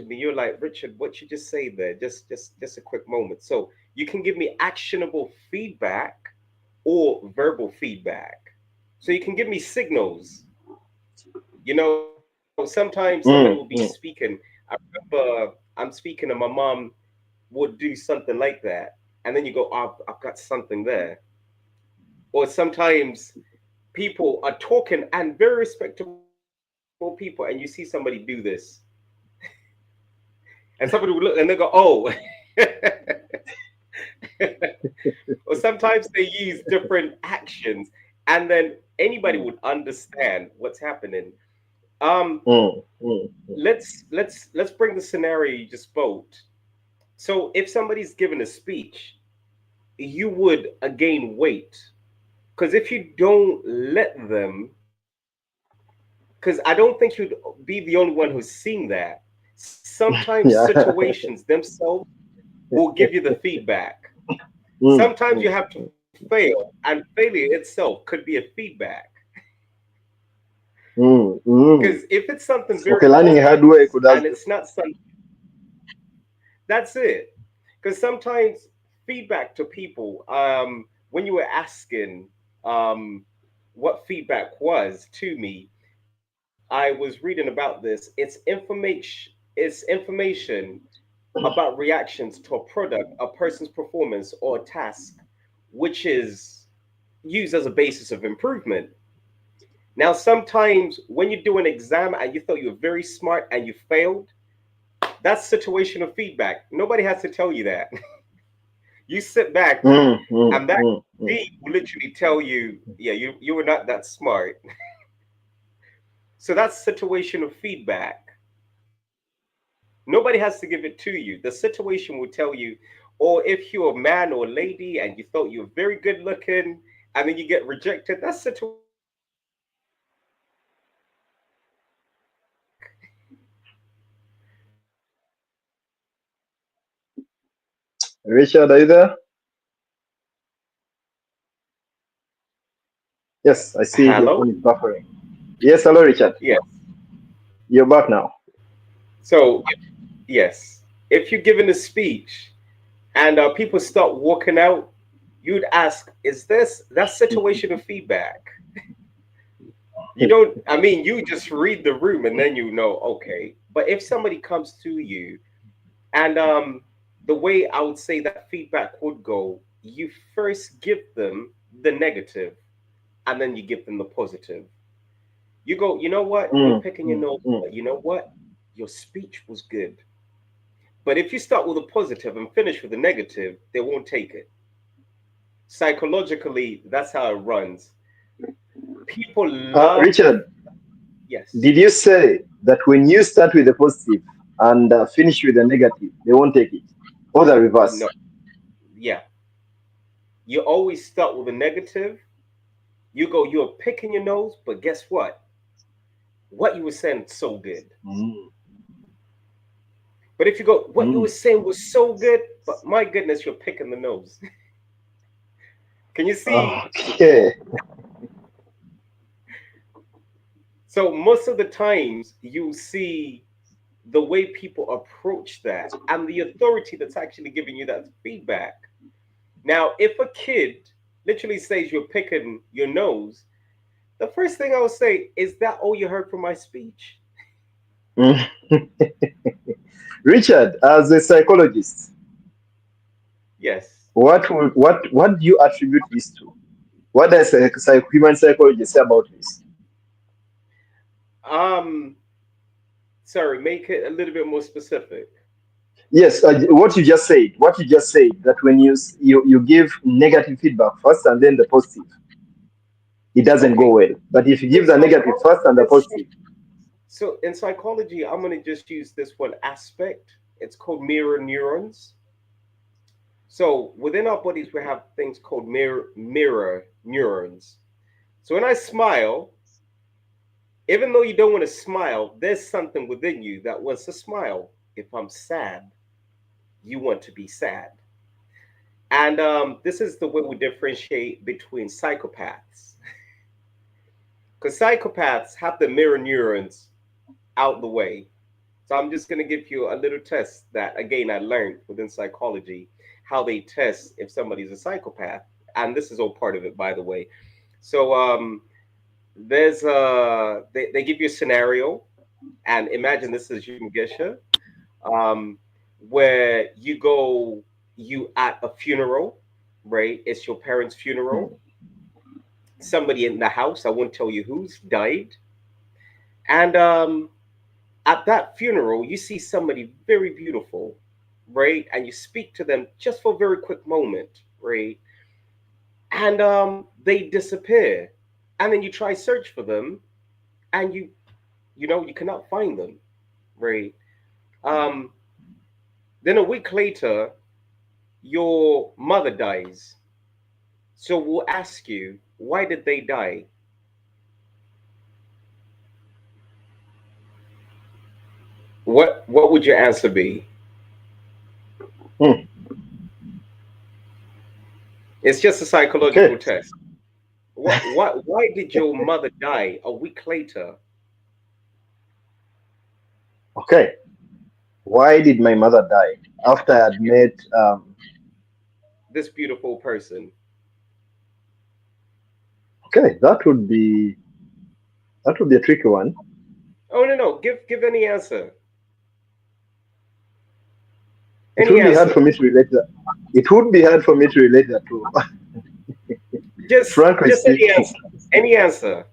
me, you're like, Richard, what you just say there? Just a quick moment. So you can give me actionable feedback or verbal feedback. So you can give me signals. Sometimes somebody will be speaking. Mm. I remember I'm speaking and my mom would do something like that. And then you go, oh, I've got something there. Or sometimes people are talking and very respectable people, and you see somebody do this. And somebody would look and they go, oh. Or sometimes they use different actions, and then anybody Mm. would understand what's happening. Um, Mm. Mm. let's bring the scenario you just spoke. So if somebody's given a speech, you would again wait, because if you don't let them, because I don't think you'd be the only one who's seen that. Sometimes Yeah. situations themselves will give you the feedback. Mm. Sometimes you Mm. have to fail, and failure itself could be a feedback. Mm. Because Mm. if it's something very Okay, learning hard way obvious could and have. it's not something, that's it. Because sometimes feedback to people, when you were asking um, what feedback was to me, I was reading about this. It's information about reactions to a product, a person's performance, or a task, which is used as a basis of improvement. Now, sometimes when you do an exam and you thought you were very smart and you failed, that's situational feedback. Nobody has to tell you that. You sit back Mm. Mm. and that Mm. Mm. D will literally tell you, yeah, you were not that smart. So that's situational feedback. Nobody has to give it to you. The situation will tell you, or if you're a man or a lady and you thought you were very good looking and then you get rejected, that's situational feedback. Richard, are you there? Yes, I see your Hello? phone is buffering. Yes, hello, Richard. Yes. You're back now. So, yes, if you're giving a speech, and people start walking out, you'd ask, "Is this that situational feedback?" You don't. I mean, you just read the room and then you know, okay. But if somebody comes to you, and the way I would say that feedback would go, you first give them the negative, and then you give them the positive. You go, you know what? You're Mm, picking your mm, nose, mm. but you know what? Your speech was good. But if you start with a positive and finish with a negative, they won't take it. Psychologically, that's how it runs. People love, Richard, yes, did you say that when you start with a positive and finish with a negative, they won't take it, or the no, reverse? yeah. You always start with a negative. You go, you're picking your nose, but guess what? What you were saying is so good. Mm, But if you go, what you were mm. saying was so good, but my goodness, you're picking the nose. Can you see? Okay. So most of the times you see the way people approach that and the authority that's actually giving you that feedback. Now, if a kid literally says you're picking your nose, the first thing I would say is that all you heard from my speech? Mm. Richard, as a psychologist, Yes. what do you attribute this to? What does a human psychology say about this? Um, sorry, make it a little bit more specific. Yes, what you just said. What you just said that when you give negative feedback first and then the positive, it doesn't go Okay. well. But if you In give the negative psychology, first and the positive, so in psychology, I'm going to just use this one aspect. It's called mirror neurons. So within our bodies, we have things called mirror neurons. So when I smile, even though you don't want to smile, there's something within you that wants to smile. If I'm sad, you want to be sad. And this is the way we differentiate between psychopaths. Because psychopaths have the mirror neurons out the way. So I'm just going to give you a little test that, again, I learned within psychology how they test if somebody's a psychopath. And this is all part of it, by the way. So there's they give you a scenario, and imagine this is you, Mugisha, um, where you go, you at a funeral, right? It's your parents' funeral. Somebody in the house, I won't tell you who's died, and at that funeral, you see somebody very beautiful, right? And you speak to them just for a very quick moment, right? And they disappear, and then you try search for them, and you know you cannot find them, right? Um, then a week later, your mother dies. So we'll ask you, why did they die? What would your answer be? hmm, It's just a psychological okay, test. What why did your mother die a week later? okay. Why did my mother die after I had met? This beautiful person. Okay, that would be a tricky one. Oh no, give any answer. It Any would be hard answer. for me to relate that. It would be hard for me to relate that to, frankly Just any speaking. answer. Any answer.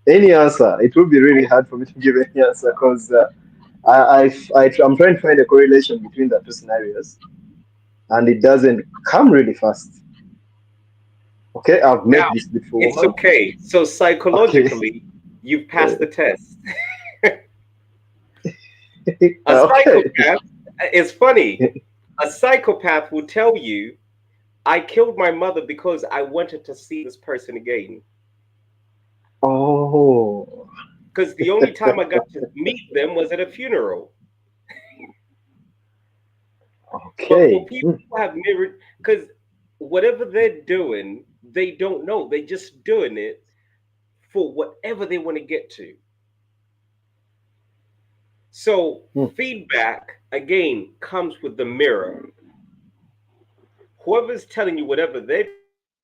Any answer, it would be really hard for me to give any answer because I'm trying to find a correlation between the two scenarios, and it doesn't come really fast. Okay, I've Now, met this beautiful it's woman. okay. So Okay, psychologically, you've passed the test. A okay. psychopath, it's funny. A psychopath will tell you, I killed my mother because I wanted to see this person again. Oh, Because the only time I got to meet them was at a funeral. But for okay. people who have mirrored, because whatever they're doing, they don't know. They're just doing it for whatever they want to get to. So Hmm, feedback again comes with the mirror. Whoever's telling you whatever they're trying to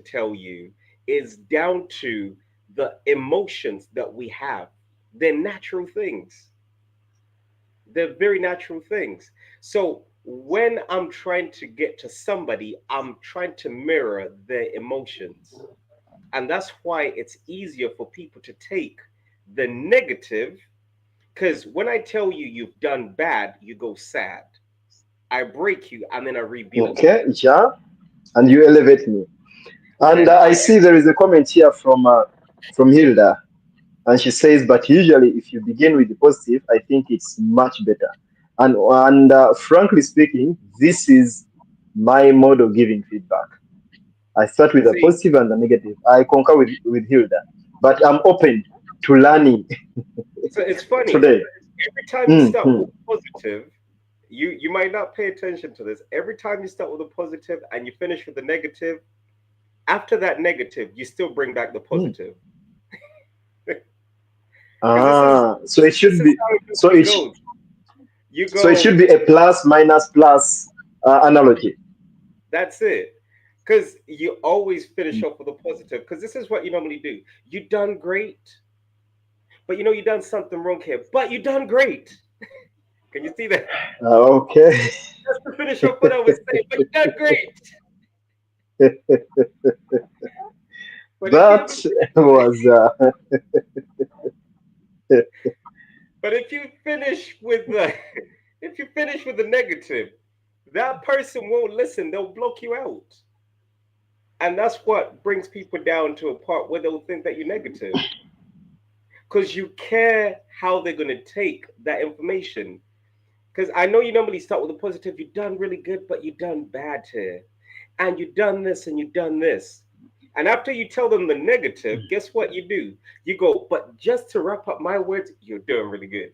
tell you is down to the emotions that we have. They're natural things. They're very natural things. So when I'm trying to get to somebody, I'm trying to mirror their emotions. And that's why it's easier for people to take the negative. Because when I tell you you've done bad, you go sad. I break you and then I rebuild you. Okay, yeah, and you elevate me. And And I I see there is a comment here from Hilda, and she says, "But usually, if you begin with the positive, I think it's much better." And frankly speaking, this is my mode of giving feedback. I start with a see, positive and a negative. I concur with Hilda, but I'm open to learning so it's funny. today. Every time you start Mhm. with a positive, you might not pay attention to this. Every time you start with a positive and you finish with a negative, after that negative, you still bring back the Mm. positive. Because So it this should is be how it so normally it sh- goes. You so it should go, be a plus minus plus analogy. that's it. Because you always finish off with a positive. Because this is what you normally do. You done great, but you know you done something wrong here. But you done great. Can you see that? Okay, Just to finish off what I was saying. But you done great. But if you that was but if you finish with the if you finish with the negative, that person won't listen. They'll block you out. And that's what brings people down to a part where they'll think that you're negative. Because you care how they're going to take that information. Because I know you normally start with a positive, you've done really good, but you've done bad here. And you've done this and you've done this. And after you tell them the negative, guess what you do? You go, but just to wrap up my words, you're doing really good.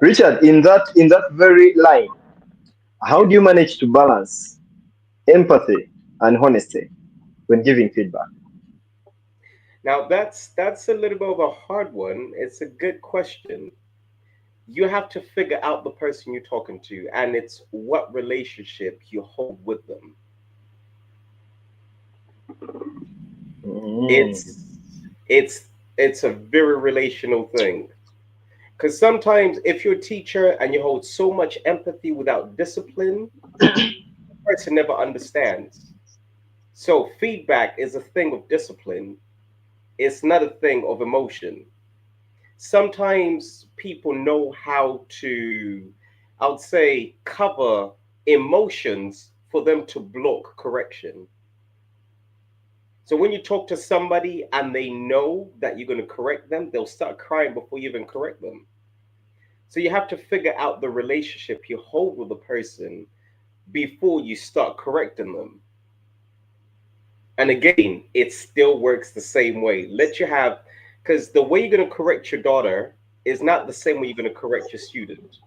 Richard. In that very line, how do Yes. you manage to balance empathy and honesty when giving feedback? Now that's a little bit of a hard one. It's a good question. You have to figure out the person you're talking to, and it's what relationship you hold with them. Mm. It's it's it's a very relational thing, because sometimes if you're a teacher and you hold so much empathy without discipline, the person never understands. So feedback is a thing of discipline. It's not a thing of emotion. Sometimes people know how to, I would say, cover emotions for them to block correction. So when you talk to somebody and they know that you're going to correct them, they'll start crying before you even correct them. So you have to figure out the relationship you hold with the person before you start correcting them. And again, it still works the same way. Let you have, because the way you're going to correct your daughter is not the same way you're going to correct your student.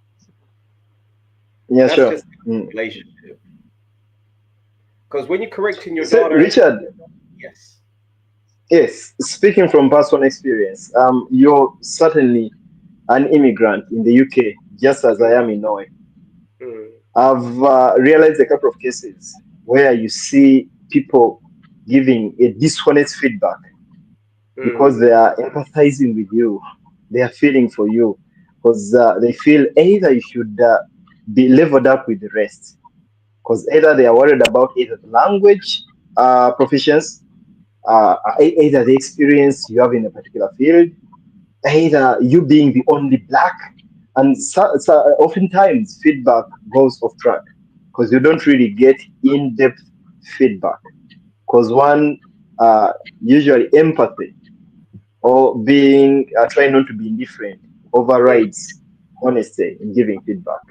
Yeah, That's sure. just Mm. relationship. Because when you're correcting your So, daughter, Richard, yes. yes, speaking from personal experience, you're certainly an immigrant in the UK, just as I Mm, am in Norway. mm, I've realized a couple of cases where you see people giving a dishonest feedback because mm, they are empathizing with you, they are feeling for you, because they feel either you should be leveled up with the rest, because either they are worried about either the language proficiency, either the experience you have in a particular field, either you being the only black. And oftentimes feedback goes off track because you don't really get in-depth feedback, because one uh, usually empathy or being trying not to be indifferent mm. overrides honesty in giving feedback.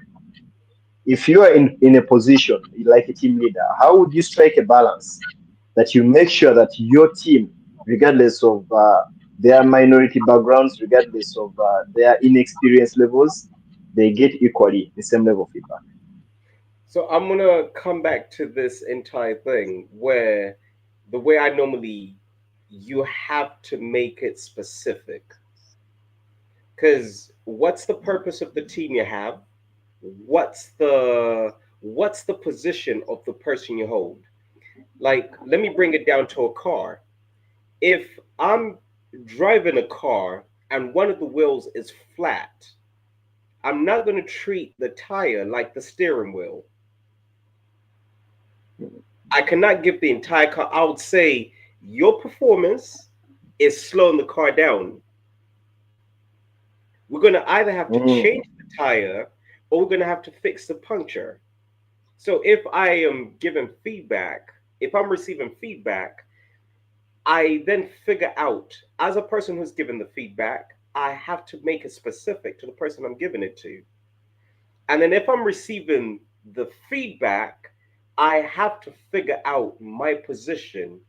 If you are in a position like a team leader, how would you strike a balance that you make sure that your team, regardless of their minority backgrounds, regardless of their inexperience levels, they get equally the same level of feedback? So I'm gonna come back to this entire thing where the way I normally, you have to make it specific. Because what's the purpose of the team you have? What's the what's the position of the person you hold? Like, let me bring it down to a car. If I'm driving a car and one of the wheels is flat, I'm not going to treat the tire like the steering wheel. I cannot give the entire car. I would say your performance is slowing the car down. We're going to either have to Mm. change the tire or we're going to have to fix the puncture. So if I am giving feedback, if I'm receiving feedback, I then figure out, as a person who's given the feedback, I have to make it specific to the person I'm giving it to. And then if I'm receiving the feedback, I have to figure out my position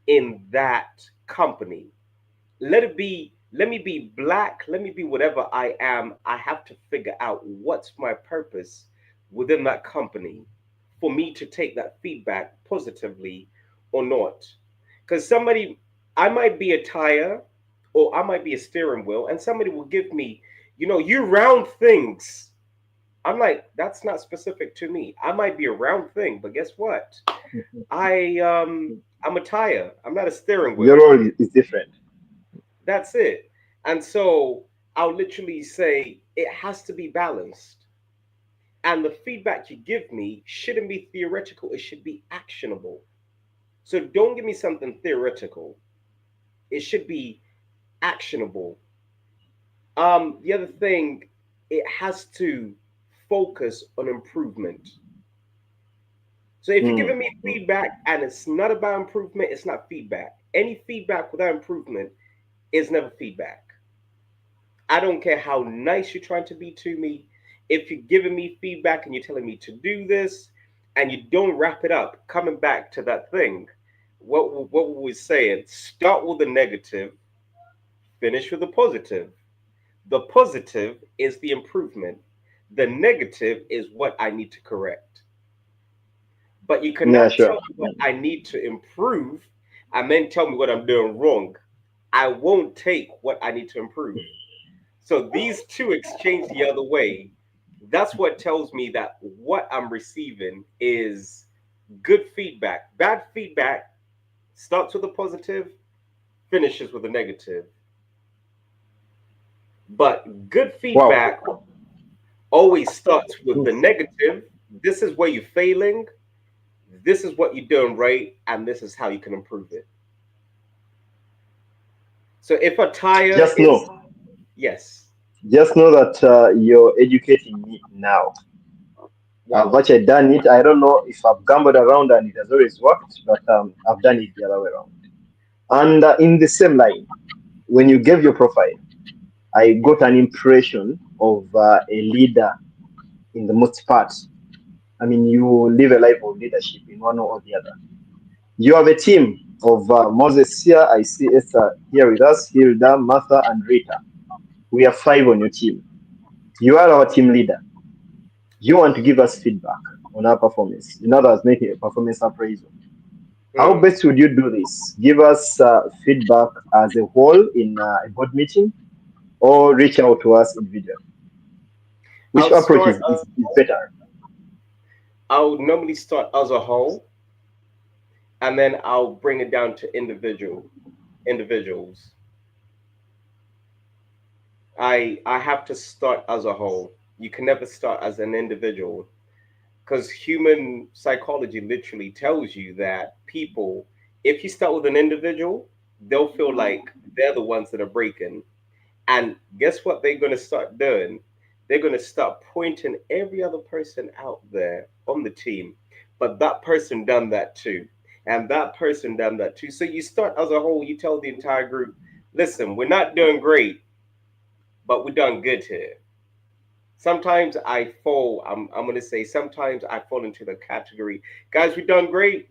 in that company. Let me be black, let me be whatever I am. I have to figure out what's my purpose within that company for me to take that feedback positively or not. Because somebody, I might be a tire or I might be a steering wheel, and somebody will give me, you round things. I'm like, that's not specific to me. I might be a round thing, but guess what? I'm a tire. I'm not a steering Your wheel. role is different. That's it. And so I'll literally say it has to be balanced. And the feedback you give me shouldn't be theoretical, it should be actionable. So don't give me something theoretical. It should be actionable. The other thing, it has to focus on improvement. So if you're Mm. giving me feedback and it's not about improvement, it's not feedback. Any feedback without improvement is never feedback. I don't care how nice you're trying to be to me. If you're giving me feedback and you're telling me to do this and you don't wrap it up, coming back to that thing, what were we saying? Start with the negative, finish with the positive. The positive is the improvement. The negative is what I need to correct. But you Yeah, cannot sure. tell me what I need to improve and then tell me what I'm doing wrong. I won't take what I need to improve. So these two exchange the other way. That's what tells me that what I'm receiving is good feedback. Bad feedback starts with a positive, finishes with a negative. But good Wow. feedback always starts with the negative. This is where you're failing. This is what you're doing right, and this is how you can improve it. So if a tire Just is, know, yes, just know that you're educating me now. I've wow, actually done it. I don't know if I've gambled around and it has always worked, but I've done it the other way around. And in the same line, when you gave your profile, I got an impression of a leader in the most part. I mean, you live a life of leadership in one or the other. You have a team of Moses here. I see Esther here with us, Hilda, Martha, and Rita. We are five on your team. You are our team leader. You want to give us feedback on our performance. In other words, making a performance appraisal. How mm. best would you do this? Give us feedback as a whole in a board meeting or reach out to us individually? Which I'll approach start. is better? I'll normally start as a whole, and then I'll bring it down to individuals. I have to start as a whole. You can never start as an individual because human psychology literally tells you that people, if you start with an individual, they'll feel like they're the ones that are breaking. And guess what they're going to start doing? They're going to start pointing every other person out there on the team. But that person done that too. And that person done that too. So you start as a whole, you tell the entire group, listen, we're not doing great, but we're done good here. Sometimes I'm going to say, sometimes I fall into the category, guys, we done great,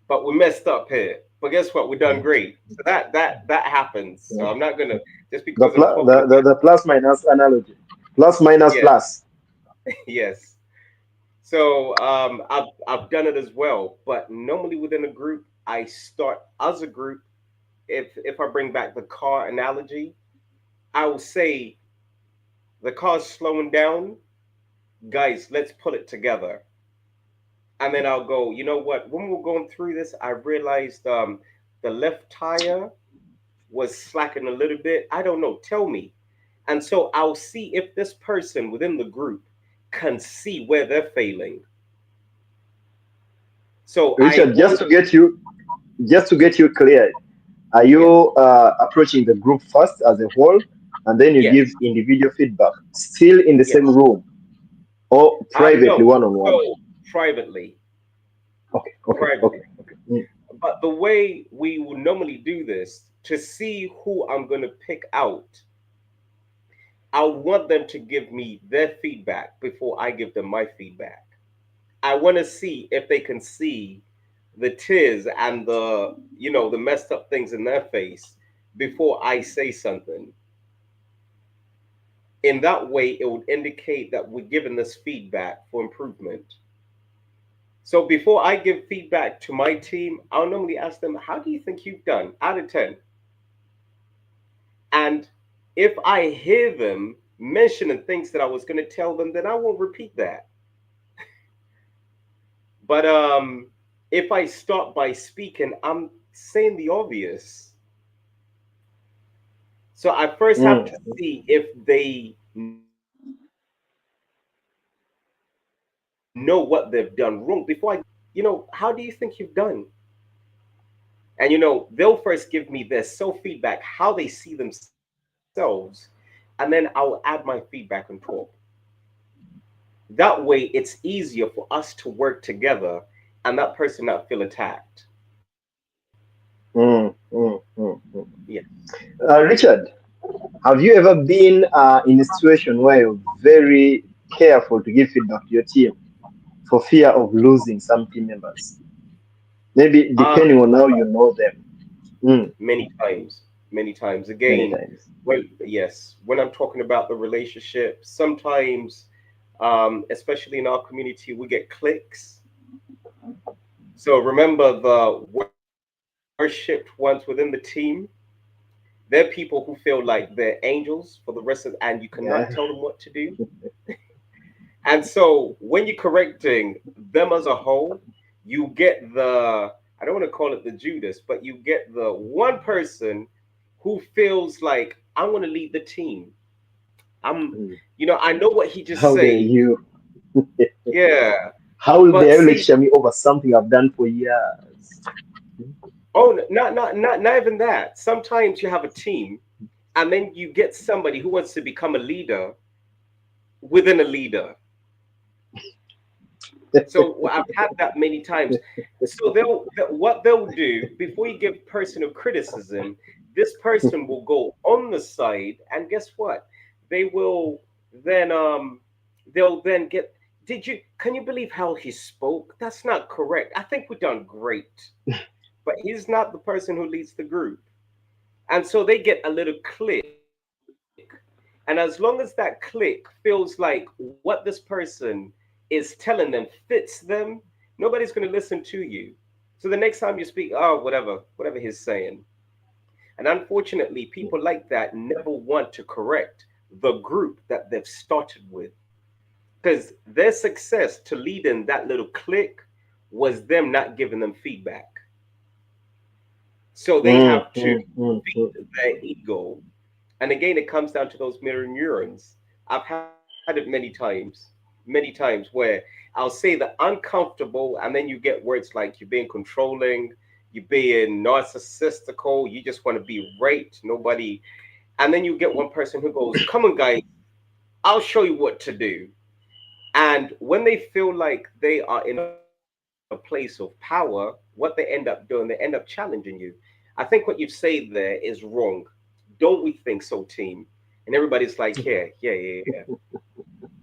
but we messed up here. But guess what? We done great. So that happens. So Yeah. I'm not gonna just The, because I'm pl- talking about the plus minus analogy. Plus minus yes, plus. yes. So I've done it as well. But normally within a group, I start as a group. If I bring back the car analogy, I will say the car's slowing down. Guys, let's pull it together. And then I'll go, you know what? When we're going through this, I realized the left tire was slacking a little bit. I don't know. Tell me. And so I'll see if this person within the group can see where they're failing. So I Richard, always, just to get you clear, are yes, you approaching the group first as a whole, and then you give yes, individual feedback, still in the same yes. room or privately, No. one on one? So privately, Okay, okay, okay, privately. okay. Mm, But the way we will normally do this to see who I'm going to pick out, I want them to give me their feedback before I give them my feedback. I want to see if they can see the tears and the messed up things in their face before I say something. In that way, it would indicate that we're giving this feedback for improvement. So before I give feedback to my team, I'll normally ask them, how do you think you've done out of 10? And if I hear them mentioning things that I was going to tell them, then I won't repeat that. But if I start by speaking, I'm saying the obvious. So I first have mm. to see if they know what they've done wrong before I give them feedback. How do you think you've done? And they'll first give me their self feedback, how they see themselves, and then I'll add my feedback on top. That way, it's easier for us to work together and that person not feel attacked. Mm, mm, mm, mm. Yeah. Richard, have you ever been in a situation where you're very careful to give feedback to your team for fear of losing some team members? Maybe depending on how you know them. Mm, Many times, many times. many Again, times. yes, when I'm talking about the relationship, sometimes, especially in our community, we get cliques. So remember the worshipped ones within the team. They're people who feel like they're angels for the rest of, and you cannot tell Yeah. them what to do. And so when you're correcting them as a whole, you get I don't want to call it the Judas, but you get the one person who feels like I want to lead the team. I'm, Mm. I know what he just How dare say. you? Yeah. How But dare you see, lecture me over something I've done for years? oh, not even that. Sometimes you have a team and then you get somebody who wants to become a leader within a leader. So I've had that many times. So what they'll do before you give personal criticism, this person will go on the side, and guess what? They will then they'll then get. Did you? Can you believe how he spoke? That's not correct. I think we've done great, but he's not the person who leads the group, and so they get a little click. And as long as that click feels like what this person is telling them fits them, nobody's going to listen to you. So the next time you speak, oh, whatever he's saying. And unfortunately, people like that never want to correct the group that they've started with because their success to lead in that little clique was them not giving them feedback. So they Mm, have to mm, mm, mm. feed their ego. And again, it comes down to those mirror neurons. I've had it many times where I'll say the uncomfortable, and then you get words like you're being controlling, you're being narcissistical, you just want to be right, nobody. And then you get one person who goes, come on, guys, I'll show you what to do. And when they feel like they are in a place of power, what they end up doing, they end up challenging you. I think what you've said there is wrong. Don't we think so, team? And everybody's like, yeah.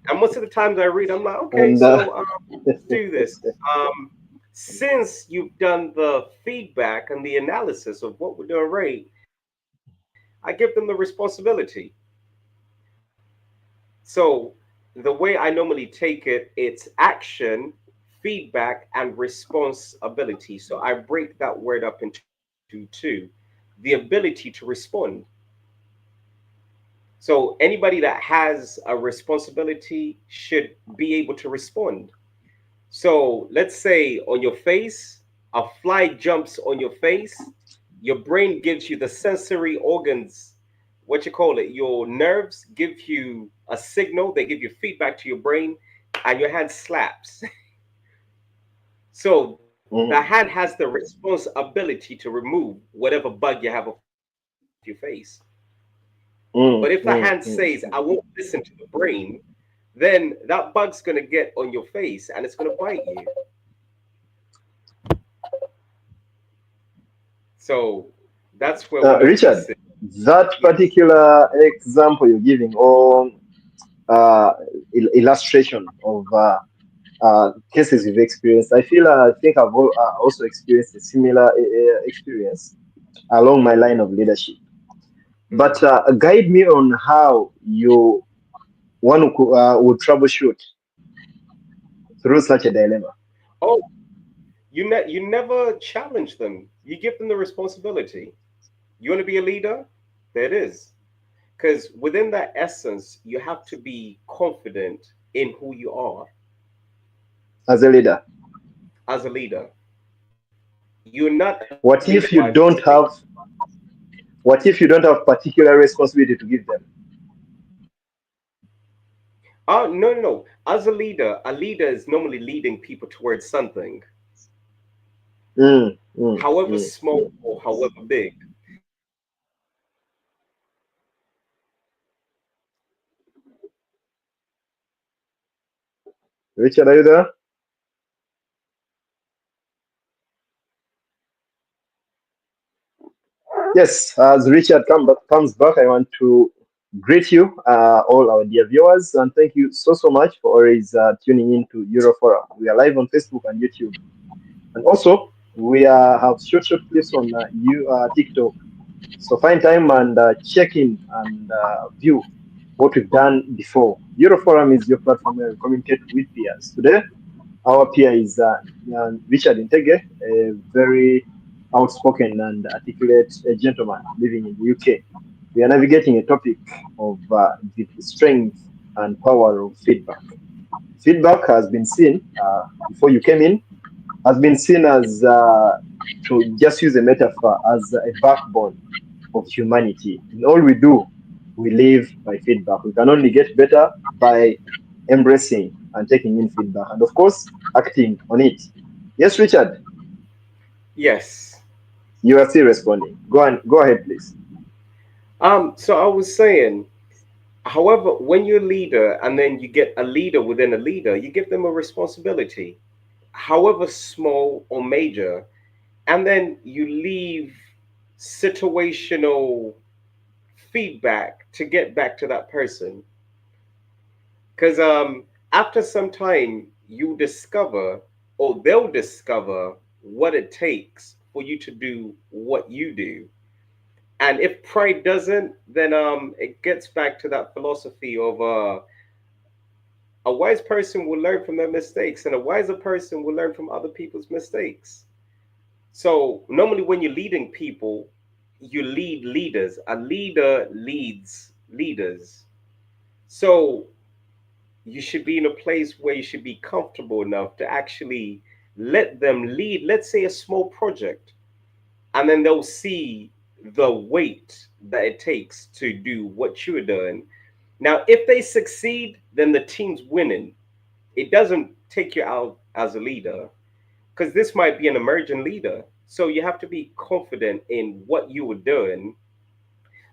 And most of the times I read, I'm like, okay, And so let's do this. Since you've done the feedback and the analysis of what we're doing right, I give them the responsibility. So the way I normally take it, it's action, feedback, and responsibility. So I break that word up into two: the ability to respond. So anybody that has a responsibility should be able to respond. So let's say on your face, a fly jumps on your face, your brain gives you the sensory organs, what you call it, your nerves give you a signal, they give you feedback to your brain, and your hand slaps. So the hand Mm, has the responsibility to remove whatever bug you have off your face. But if the hand says, I won't listen to the brain, then that bug's going to get on your face and it's going to bite you. So that's where one of these Richard, things. that Yes. particular example you're giving, or uh, illustration of cases you've experienced, I think also experienced a similar experience along my line Mm-hmm. of leadership. Mm-hmm. But guide me on how you would troubleshoot through such a dilemma. Oh, you never challenge them. You give them the responsibility. You want to be a leader? There it is. Because within that essence, you have to be confident in who you are As a leader? as a leader. You're not a leader What by if you mistake. don't have what if you don't have particular responsibility to give them? Oh, no, no, no. As a leader is normally leading people towards something, Mm, mm, however mm. small or however big. So if you have a vision and you have a mission, Richard, are you there? Yes, as Richard comes back, I want to greet you, all our dear viewers, and thank you so much for always tuning in to Euroforum. We are live on Facebook and YouTube, and also we have short clips on TikTok. So find time and check in and view what we've done before. Euroforum is your platform where we communicate with peers. Today, our peer is Richard Ntege, a very outspoken and articulate gentleman living in the UK. We are navigating a topic of the strength and power of feedback. Feedback has been seen, before you came in, has been seen as, to just use a metaphor, as a backbone of humanity. In all we do, we live by feedback. We can only get better by embracing and taking in feedback, and of course, acting on it. Yes, Richard, yes. you are still responding. Go ahead, please. So I was saying, however, when you're a leader and then you get a leader within a leader, you give them a responsibility, however small or major, and then you leave situational feedback to get back to that person. Because after some time, you discover, or they'll discover, what it takes for you to do what you do. And if pride doesn't, then it gets back to that philosophy of a wise person will learn from their mistakes, and a wiser person will learn from other people's mistakes. So normally, when you're leading people, you lead leaders. A leader leads leaders. So you should be in a place where you should be comfortable enough to actually let them lead, let's say a small project, and then they'll see the weight that it takes to do what you're doing. Now, if they succeed, then the team's winning. It doesn't take you out as a leader, because this might be an emerging leader. So you have to be confident in what you were doing.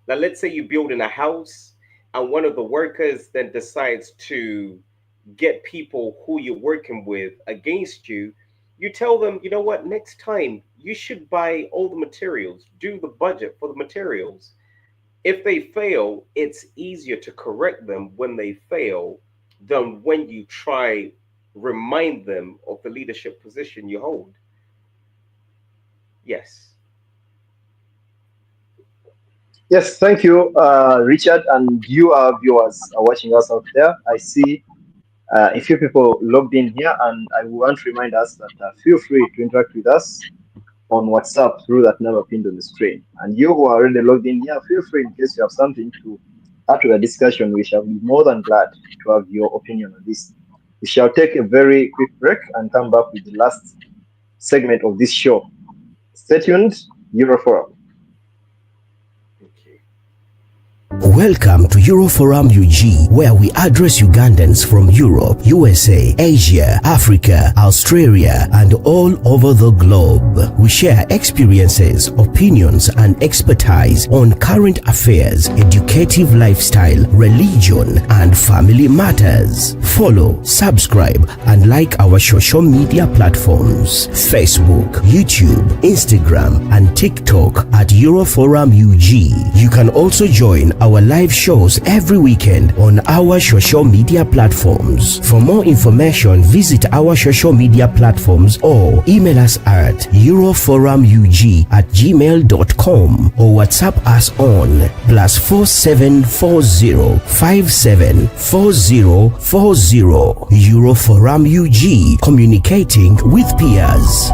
Now, let's say you're building a house, and one of the workers then decides to get people who you're working with against you. You tell them, you know what, next time you should buy all the materials, do the budget for the materials. If they fail, it's easier to correct them when they fail than when you try remind them of the leadership position you hold. Yes. Yes, thank you, Richard, and you, our viewers, are watching us out there. I see a few people logged in here, and I want to remind us that feel free to interact with us on WhatsApp through that number pinned on the screen. And you who are already logged in here, feel free in case you have something to add to the discussion. We shall be more than glad to have your opinion on this. We shall take a very quick break and come back with the last segment of this show. Stay tuned, Euroforum. Okay. Welcome to Euroforum UG, where we address Ugandans from Europe, USA, Asia, Africa, Australia, and all over the globe. We share experiences, opinions, and expertise on current affairs, educative lifestyle, religion, and family matters. Follow, subscribe, and like our social media platforms: Facebook, YouTube, Instagram, and TikTok at Euroforum UG. You can also join our live shows every weekend on our social media platforms. For more information, visit our social media platforms or email us at euroforumug@gmail.com or WhatsApp us on +4740 574040. Euroforum UG, communicating with peers.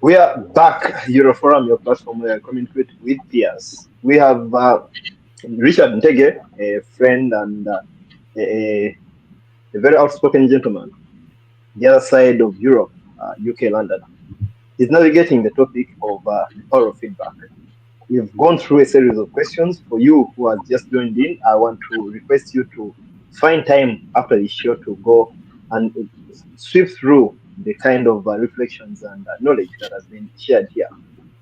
We are back, Euroforum, your platform where I communicate with peers. We have Richard Ntege, a friend and a, a very outspoken gentleman, the other side of Europe, UK, London. He's navigating the topic of the power of feedback. We've gone through a series of questions. For you who have just joined in, I want to request you to find time after the show to go and sweep through the kind of reflections and knowledge that has been shared here. I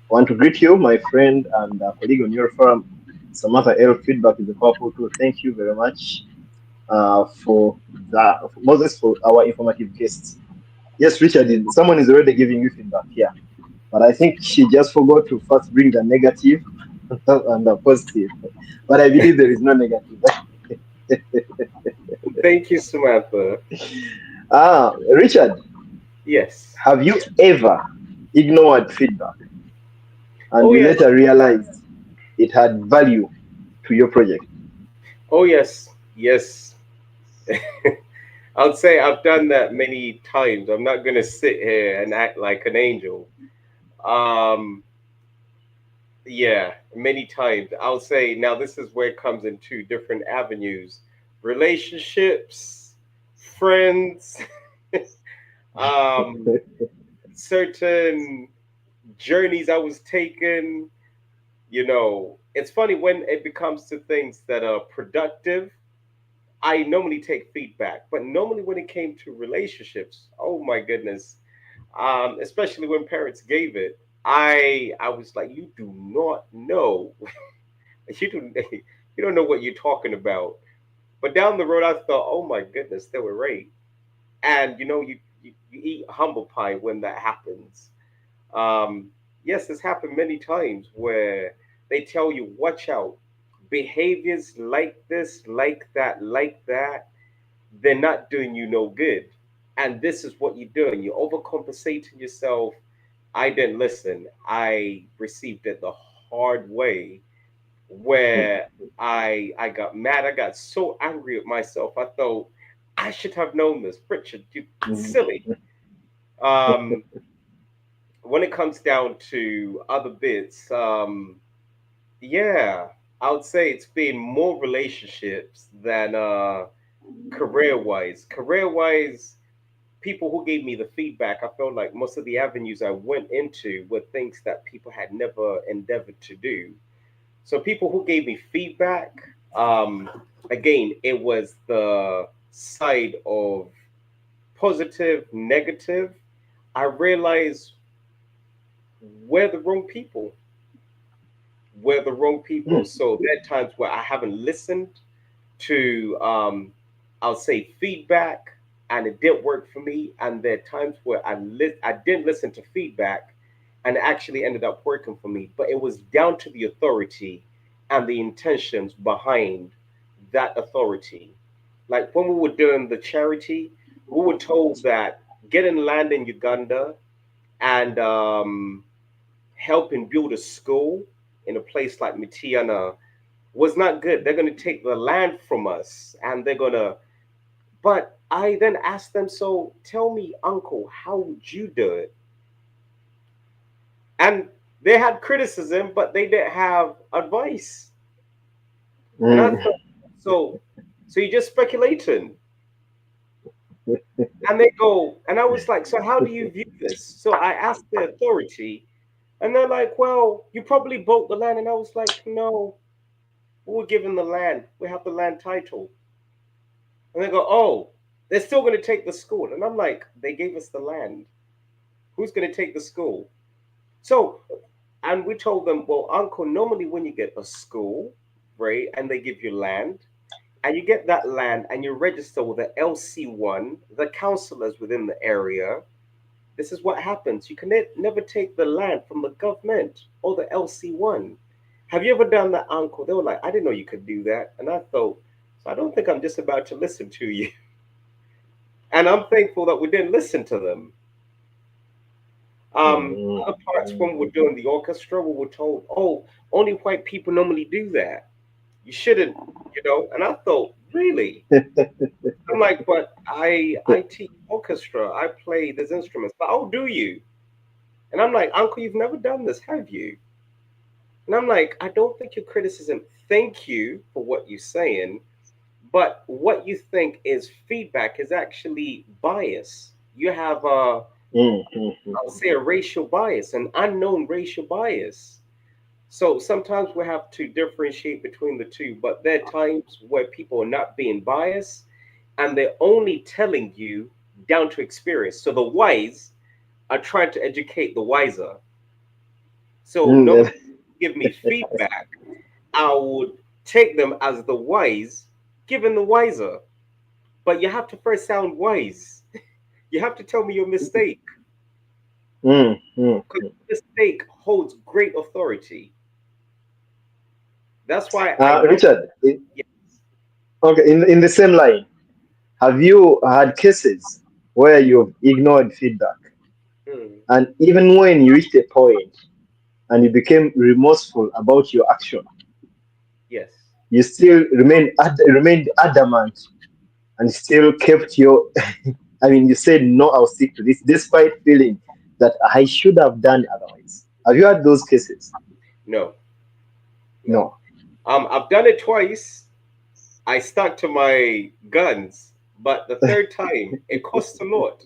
want to greet you, my friend and colleague on your forum, Samantha L. Feedback is a powerful tool. Thank you very much for that, Moses, for our informative guests. Yes, Richard, someone is already giving you feedback here, but I think she just forgot to first bring the negative and the positive. But I believe there is no negative. Thank you, Samantha. Richard, Yes. have you ever ignored feedback and Oh you yes. later realized it had value to your project? Oh yes. Yes. I'll say I've done that many times. I'm not gonna sit here and act like an angel. Um, yeah, many times. I'll say now this is where it comes in two different avenues: relationships, friends, um, certain journeys I was taking. It's funny when it becomes to things that are productive. I normally take feedback, but normally when it came to relationships, oh my goodness, especially when parents gave it, I was like, you do not know, you do you don't know what you're talking about. But down the road, I thought, oh my goodness, they were right. And you eat humble pie when that happens. Um, yes, this happened many times where they tell you, watch out, behaviors like this, like that, they're not doing you no good. And this is what you're doing. You're overcompensating yourself. I didn't listen. I received it the hard way where I got mad. I got so angry at myself. I thought I should have known this. Richard, you silly. Um, when it comes down to other bits, yeah, I would say it's been more relationships than career wise. Career wise, people who gave me the feedback, I felt like most of the avenues I went into were things that people had never endeavored to do. So people who gave me feedback, again, it was the side of positive, negative. I realized we're the wrong people. We're the wrong people. Hmm. So there are times where I haven't listened to, I'll say, feedback, and it didn't work for me. And there are times where I didn't listen to feedback, and it actually ended up working for me. But it was down to the authority and the intentions behind that authority. Like when we were doing the charity, we were told that getting land in Uganda and helping build a school in a place like Mitiana was not good. They're going to take the land from us and they're going to. But I then asked them, so tell me, uncle, how would you do it? And they had criticism, but they didn't have advice. And I thought, Hmm. So, so you're just speculating. And they go, and I was like, so how do you view this? So I asked the authority, and they're like, well, you probably bought the land. And I was like, no, we were given the land. We have the land title. And they go, oh, they're still going to take the school. And I'm like, they gave us the land. Who's going to take the school? So, and we told them, well, uncle, normally when you get a school, right, and they give you land, and you get that land and you register with the LC1, the councillors within the area, this is what happens. You can never take the land from the government or the LC1. Have you ever done that, uncle? They were like, I didn't know you could do that. And I thought, so I don't think I'm just about to listen to you. And I'm thankful that we didn't listen to them. Mm, Other parts when we're doing the orchestra, we were told, oh, only white people normally do that. You shouldn't, And I thought, really? I'm like, but I teach orchestra. I play these instruments. But oh, do you? And I'm like, uncle, you've never done this, have you? And I'm like, I don't think your criticism. Thank you for what you're saying, but what you think is feedback is actually bias. You have mm, mm, mm. I'll say a racial bias, an unknown racial bias. So sometimes we have to differentiate between the two, but there are times where people are not being biased and they're only telling you down to experience. So the wise are trying to educate the wiser. So Mm, nobody give me feedback. I would take them as the wise, given the wiser. But you have to first sound wise. You have to tell me your mistake. mm, mm. Because mistake holds great authority. That's why I don't. Richard, Yeah. okay, in the same line, have you had cases where you've ignored feedback, Mm, and even when you reached a point and you became remorseful about your action, yes. you still remained adamant and still kept your I mean, you said no, I'll stick to this despite feeling that I should have done otherwise. Have you had those cases? No. No. No. I've done it twice. I stuck to my guns, but the third time it costs a lot.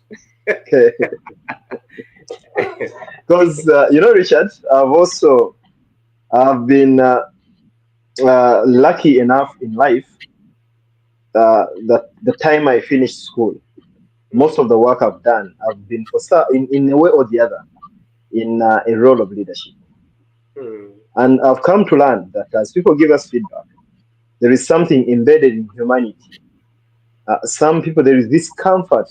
Because Richard, I've been lucky enough in life that the time I finished school, most of Mm, the work I've done, I've been in a way or the other in a role of leadership. mm, And I've come to learn that as people give us feedback, there is something embedded in humanity. Some people, there is this comfort,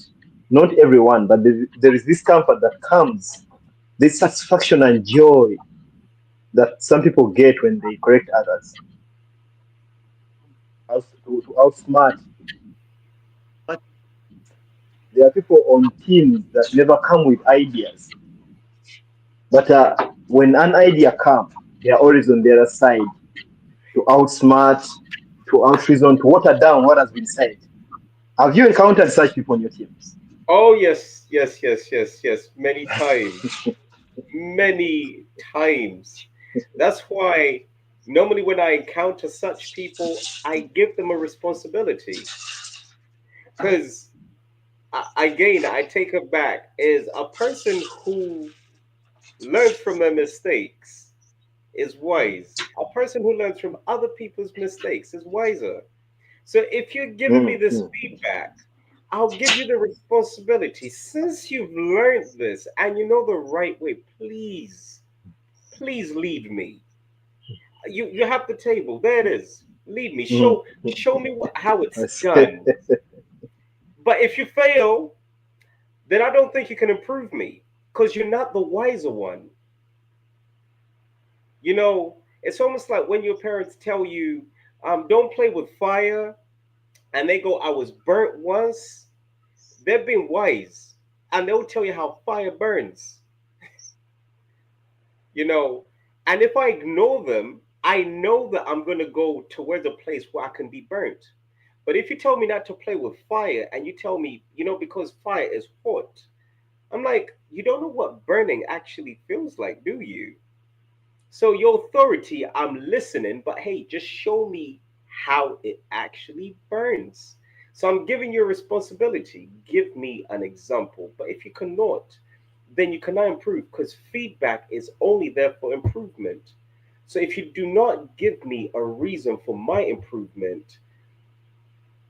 not everyone, but there is this comfort that comes, this satisfaction and joy that some people get when they correct others, to outsmart. There are people on teams that never come with ideas, but when an idea comes, they are always on the other side to outsmart, to outreason, to water down what has been said. Have you encountered such people on your teams? oh yes, yes, yes, yes, yes. Many times. Many times. That's why normally when I encounter such people, I give them a responsibility. Because again, I take it back, is a person who learns from their mistakes is wise. A person who learns from other people's mistakes is wiser. So if you're giving me Mm, this mm, feedback, I'll give you the responsibility. Since you've learned this and you know the right way, please, please lead me. You have the table. There it is. Lead me. mm. Show me how I it's see. done. But if you fail, then I don't think you can improve me because you're not the wiser one. It's almost like when your parents tell you, don't play with fire, and they go, I was burnt once. They're being wise, and they'll tell you how fire burns, you know. And if I ignore them, I know that I'm going to go towards a place where I can be burnt. But if you tell me not to play with fire and you tell me, because fire is hot, I'm like, you don't know what burning actually feels like, do you? So your authority, I'm listening, but hey, just show me how it actually burns. So I'm giving you a responsibility. Give me an example. But if you cannot, then you cannot improve because feedback is only there for improvement. So if you do not give me a reason for my improvement,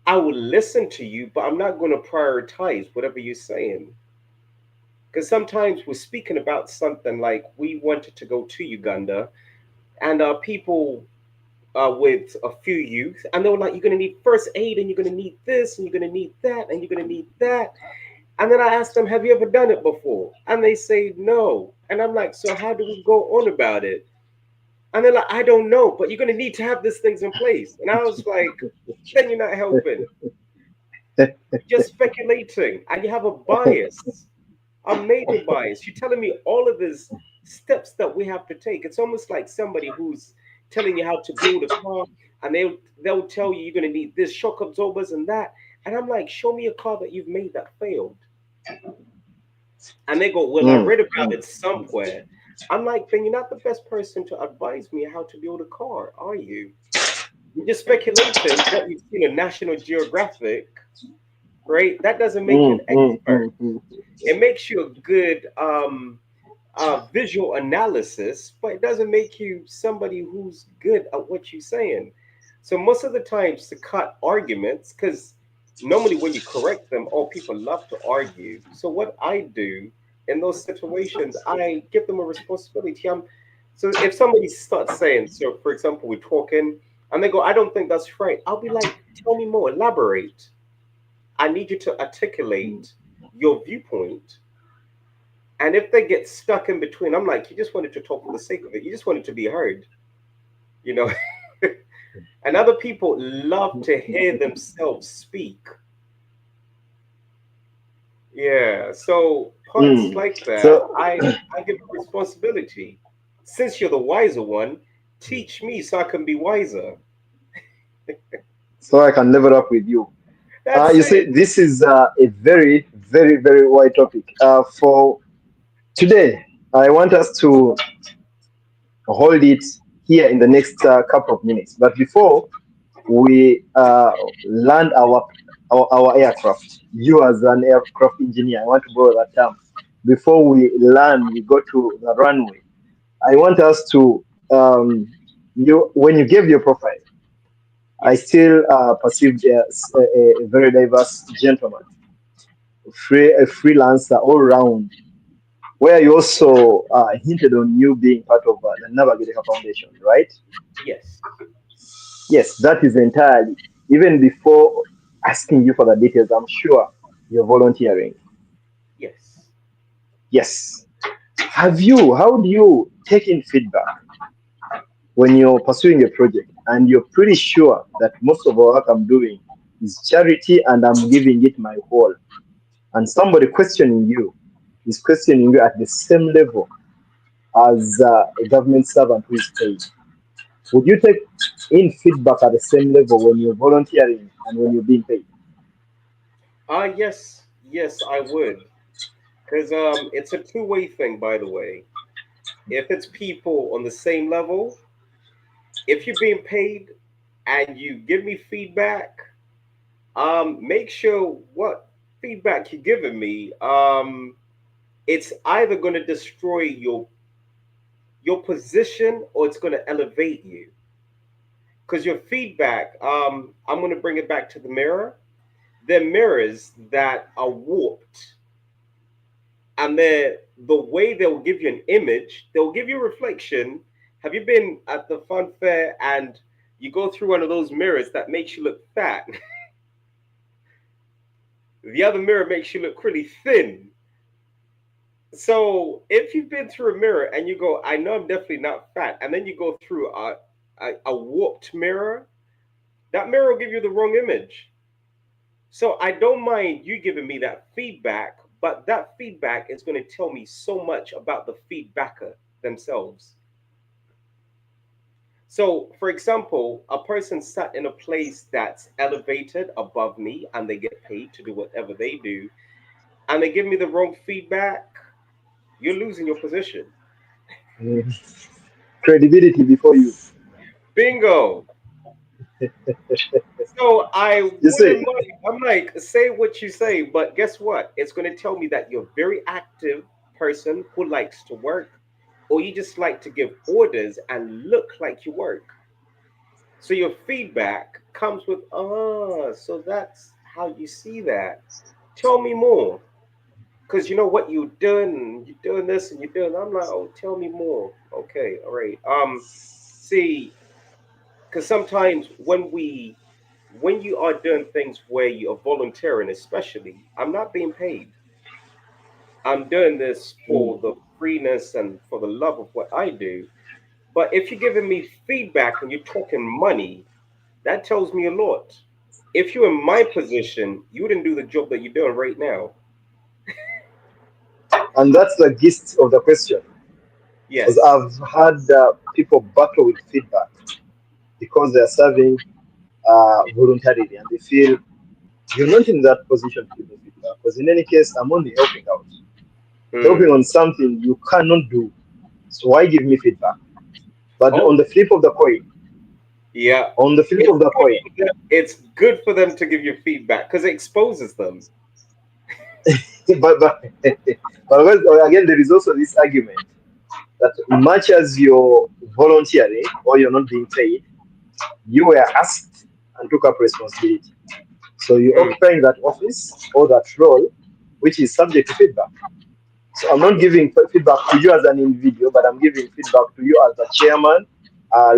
I will listen to you, but I'm not going to prioritize whatever you're saying. Because sometimes we're speaking about something like we wanted to go to Uganda, and people with a few youth, and they were like, "You're going to need first aid, and you're going to need this, and you're going to need that, and you're going to need that." And then I asked them, "Have you ever done it before?" And they say no. And I'm like, "So how do we go on about it?" And they're like, "I don't know, but you're going to need to have these things in place." And I was like, "Then you're not helping. You're just speculating, and you have a bias, a major bias. You're telling me all of these steps that we have to take. It's almost like somebody who's telling you how to build a car, and they'll tell you you're going to need this shock absorbers and that." And I'm like, "Show me a car that you've made that failed." And they go, "Well, I Mm, read about mm. it somewhere." I'm like, "Then you're not the best person to advise me how to build a car, are you? You're just speculating what you've seen in National Geographic, right? That doesn't make you Mm, an mm, expert. mm, mm. It makes you a good visual analysis, but it doesn't make you somebody who's good at what you're saying." So most of the times to cut arguments, because normally when you correct them, all people love to argue. So what I do in those situations, I give them a responsibility. So if somebody starts saying, so for example, we're talking and they go, "I don't think that's right," I'll be like, "Tell me more, elaborate. I need you to articulate your viewpoint." And if they get stuck in between, I'm like, "You just wanted to talk for the sake of it. You just wanted to be heard, you know." And other people love to hear themselves speak. Yeah. So parts Mm. like that, So, I give a responsibility. Since you're the wiser one, teach me so I can be wiser. so I can level up with you. That's You it. see, this is a very, very, very wide topic. For today, I want us to hold it here in the next couple of minutes. But before we land our aircraft, you as an aircraft engineer, I want to borrow that term. Before we land, we go to the runway. I want us to you when you gave your profile, I Yes. still perceived as a very diverse gentleman, a freelancer all round, where you also hinted on you being part of the Navigator Foundation, right? Yes. Yes, that is entirely. Even before asking you for the details, I'm sure you're volunteering. Yes. Yes. How do you take in feedback when you're pursuing a project and you're pretty sure that most of the work I'm doing is charity and I'm giving it my whole? And somebody questioning you is questioning you at the same level as a government servant who is paid. Would you take in feedback at the same level when you're volunteering and when you're being paid? Yes. Yes, I would. Because it's a two-way thing, by the way. If it's people on the same level, if you're being paid and you give me feedback, make sure what feedback you're giving me, it's either going to destroy your position or it's going to elevate you. Because your feedback, I'm going to bring it back to the mirror. They're mirrors that are warped, and the way they'll give you an image, they'll give you a reflection. Have you been at the fun fair and you go through one of those mirrors that makes you look fat? The other mirror makes you look really thin. So if you've been through a mirror and you go, "I know I'm definitely not fat," and then you go through a warped mirror, that mirror will give you the wrong image. So I don't mind you giving me that feedback, but that feedback is going to tell me so much about the feedbacker themselves. So, for example, a person sat in a place that's elevated above me and they get paid to do whatever they do, and they give me the wrong feedback, you're losing your position. Mm. Credibility before you. Bingo. So I You see, wouldn't mind. I'm like, say what you say, but guess what? It's going to tell me that you're a very active person who likes to work, or you just like to give orders and look like you work. So your feedback comes with, so that's how you see that. Tell me more. Because you know what you're doing this and you're doing. I'm like, oh, tell me more. Okay, all right. See, because sometimes when you are doing things where you are volunteering, especially, I'm not being paid. I'm doing this for the mm. freeness and for the love of what I do. But if you're giving me feedback and you're talking money, that tells me a lot. If you're in my position, you wouldn't do the job that you're doing right now. And that's the gist of the question. Because Yes. I've had people battle with feedback because they're serving voluntarily and they feel you're not in that position to give me feedback. Because in any case, I'm only helping out, helping Hmm. on something you cannot do. So why give me feedback? But on Oh, the flip of the coin, yeah. on the flip It's of the good coin, for them. It's good for them to give you feedback because it exposes them. but, but again, there is also this argument that much as you're volunteering or you're not being paid, you were asked and took up responsibility. So you're Mm, occupying that office or that role, which is subject to feedback. So I'm not giving feedback to you as an individual, but I'm giving feedback to you as the chairman.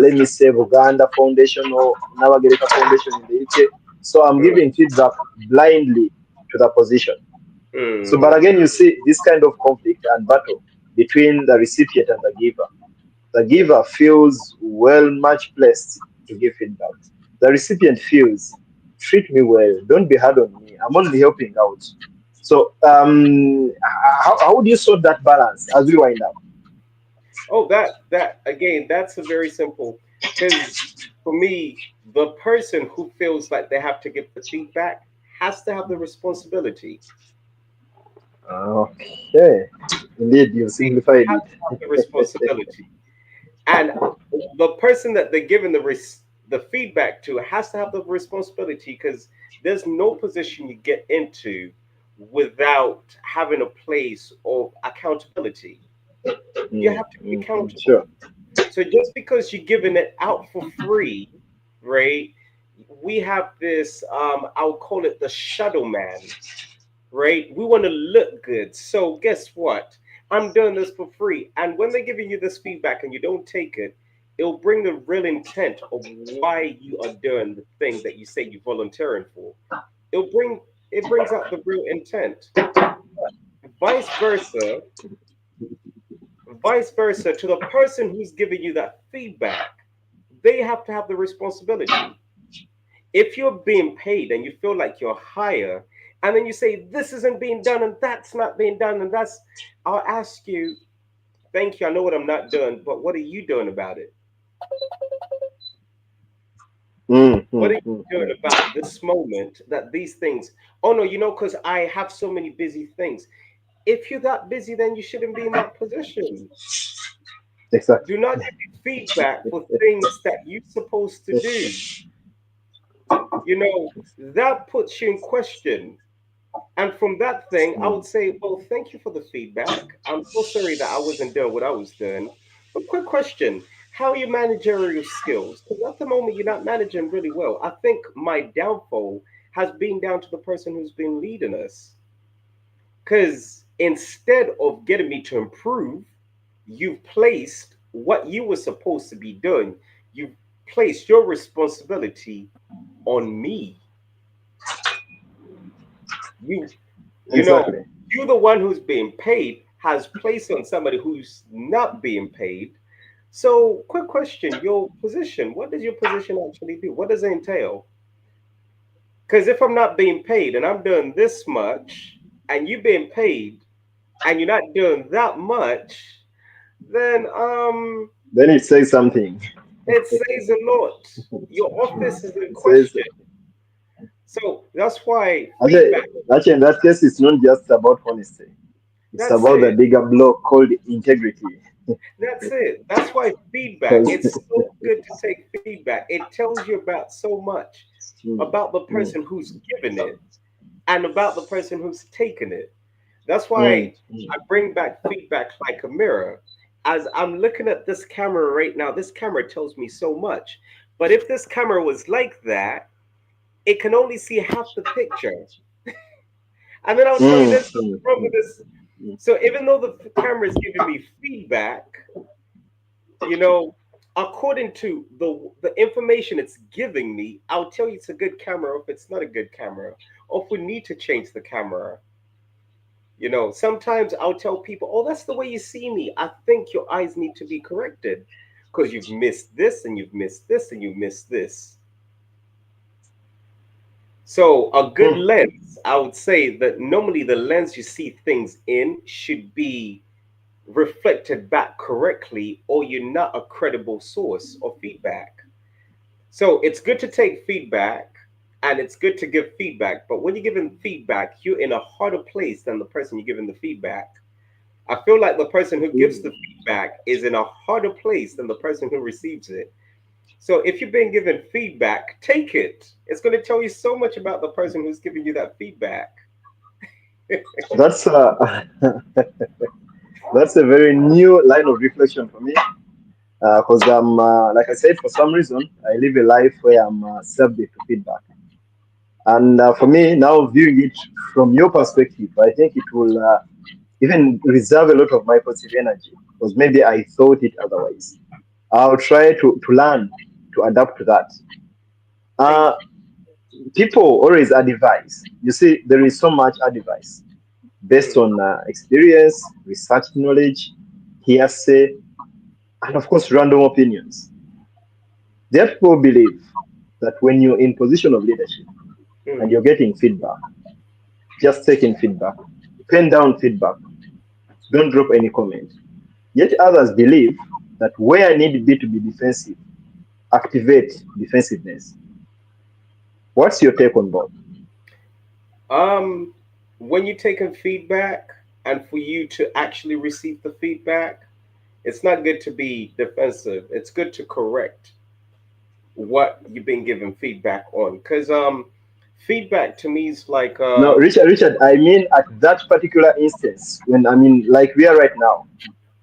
Let me say Buganda Foundation or Nawagereka Foundation in the UK. So I'm mm, giving feedback blindly to the position. So, but mm. again, you see this kind of conflict and battle between the recipient and the giver. The giver feels well much placed to give feedback. The recipient feels, treat me well, don't be hard on me. I'm only helping out. So, how would you sort that balance as we wind up? Oh, that again, that's a very simple because for me, the person who feels like they have to give the feedback has to have the responsibility. Okay, indeed, you They simplified have it. to have the responsibility, and the person that they're giving the feedback to has to have the responsibility because there's no position you get into without having a place of accountability. You have to be accountable. Sure. So just because you're giving it out for free, right? We have this, I'll call it the shadow man, right? We want to look good. So guess what? I'm doing this for free. And when they're giving you this feedback and you don't take it, it'll bring the real intent of why you are doing the thing that you say you're volunteering for. It'll bring it brings out the real intent. Vice versa, vice versa to the person who's giving you that feedback, they have to have the responsibility. If you're being paid and you feel like you're higher, and then you say this isn't being done and that's not being done, and that's, I'll ask you, thank you, I know what I'm not doing, but what are you doing about it? What are you doing about this moment that these things, oh no, because I have so many busy things. If you're that busy, then you shouldn't be in that position. Exactly. Do not give me feedback for things that you're supposed to do. That puts you in question. And from that thing, I would Mm. say, well, thank you for the feedback. I'm so sorry that I wasn't doing what I was doing. But quick question, how are your managerial skills? Because at the moment, you're not managing really well. I think my downfall has been down to the person who's been leading us. Because instead of getting me to improve, you've placed what you were supposed to be doing, you've placed your responsibility on me. You you know, Exactly. you're the one who's being paid has placed on somebody who's not being paid. So, quick question, your position, what does your position actually do? What does it entail? Because if I'm not being paid and I'm doing this much and you're being paid and you're not doing that much, then Then it says something. it says a lot. Your office is in It says, question. So that's why actually, feedback, actually, in that case, it's not just about honesty. It's that's about the it. bigger block called integrity. That's it. That's why feedback, 'Cause- it's so good to take feedback. It tells you about so much mm, about the mm, person who's given it and about the person who's taken it. That's mm, why mm, I bring back feedback like a mirror. As I'm looking at this camera right now, this camera tells me so much. But if this camera was like that, it can only see half the picture. And then I'll tell you mm, there's something mm, wrong with mm, this. mm. So even though the camera is giving me feedback, you know, according to the information it's giving me, I'll tell you it's a good camera if it's not a good camera, or if we need to change the camera. Sometimes I'll tell people, "Oh, that's the way you see me. I think your eyes need to be corrected because you've missed this and you've missed this and you've missed this." So a good Mm. lens, I would say that normally the lens you see things in should be reflected back correctly, or you're not a credible source of feedback. So it's good to take feedback and it's good to give feedback. But when you're giving feedback, you're in a harder place than the person you're giving the feedback. I feel like the person who gives the feedback is in a harder place than the person who receives it. So if you're being given feedback, take it. It's going to tell you so much about the person who's giving you that feedback. That's that's a very new line of reflection for me. Because I'm, like I said, for some reason, I live a life where I'm subject to feedback. And for me, now viewing it from your perspective, I think it will even reserve a lot of my positive energy because maybe I thought it otherwise. I'll try to learn to adapt to that. Thank Uh, you. People always advise. You see, there is so much advice based Mm, on experience, research knowledge, hearsay, and of course, random opinions. There are people believe that when you're in position of leadership and mm. you're getting feedback, just taking feedback, pen down feedback, don't drop any comment. Yet others believe that where need be to be defensive, activate defensiveness. What's your take on both? Um, when you're taking feedback and for you to actually receive the feedback, it's not good to be defensive. It's good to correct what you've been given feedback on. Because feedback to me is like No, Richard, I mean at that particular instance, when I mean like we are right now,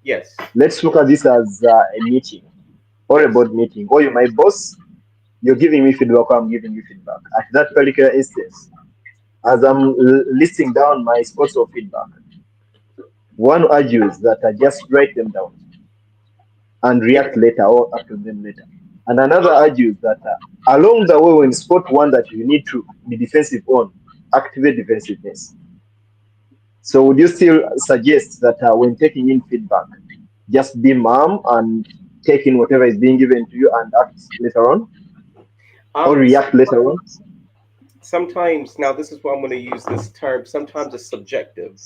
yes, let's look at this as a meeting or a yes. board meeting, or you're my boss, you're giving me feedback, or I'm giving you feedback. At that particular instance, as I'm listing down my spots of feedback, one argues that I just write them down and If react later or after them later. And another argues that along the way, when you spot one that you need to be defensive on, activate defensiveness. So, would you still suggest that when taking in feedback, just be mum and take in whatever is being given to you and act later on or react later on? sometimes now this is why I'm going to use this term. Sometimes it's subjective.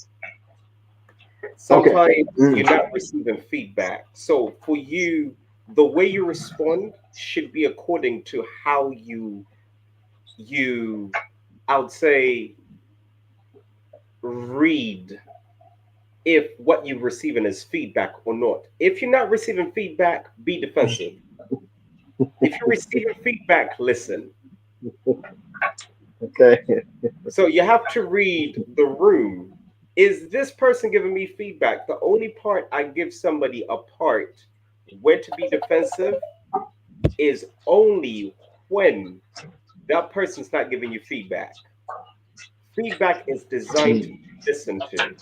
Okay. Sometimes Mm. you're not receiving feedback. So for you, the way you respond should be according to how you I would say read if what you're receiving is feedback or not. If you're not receiving feedback, be defensive. If you're receiving feedback, listen. Okay. So you have to read the room. Is this person giving me feedback? The only part I give somebody a part when to be defensive is only when that person's not giving you feedback. Feedback is designed to Mm, be listened to.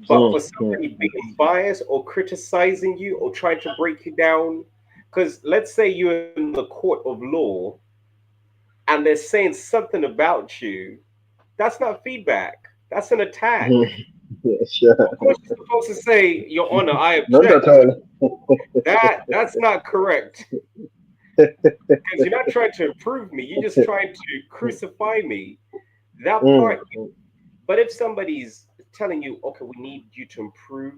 But mm, for mm, somebody being biased or criticizing you or trying to break you down, because let's say you're in the court of law and they're saying something about you, that's not feedback. That's an attack. mm. Yeah, sure. Of course, you're supposed to say, Your Honor, I Not at object. all. That's not correct. Because you're not trying to improve me, you're just trying to crucify me. That Mm, part, mm, but if somebody's telling you, okay, we need you to improve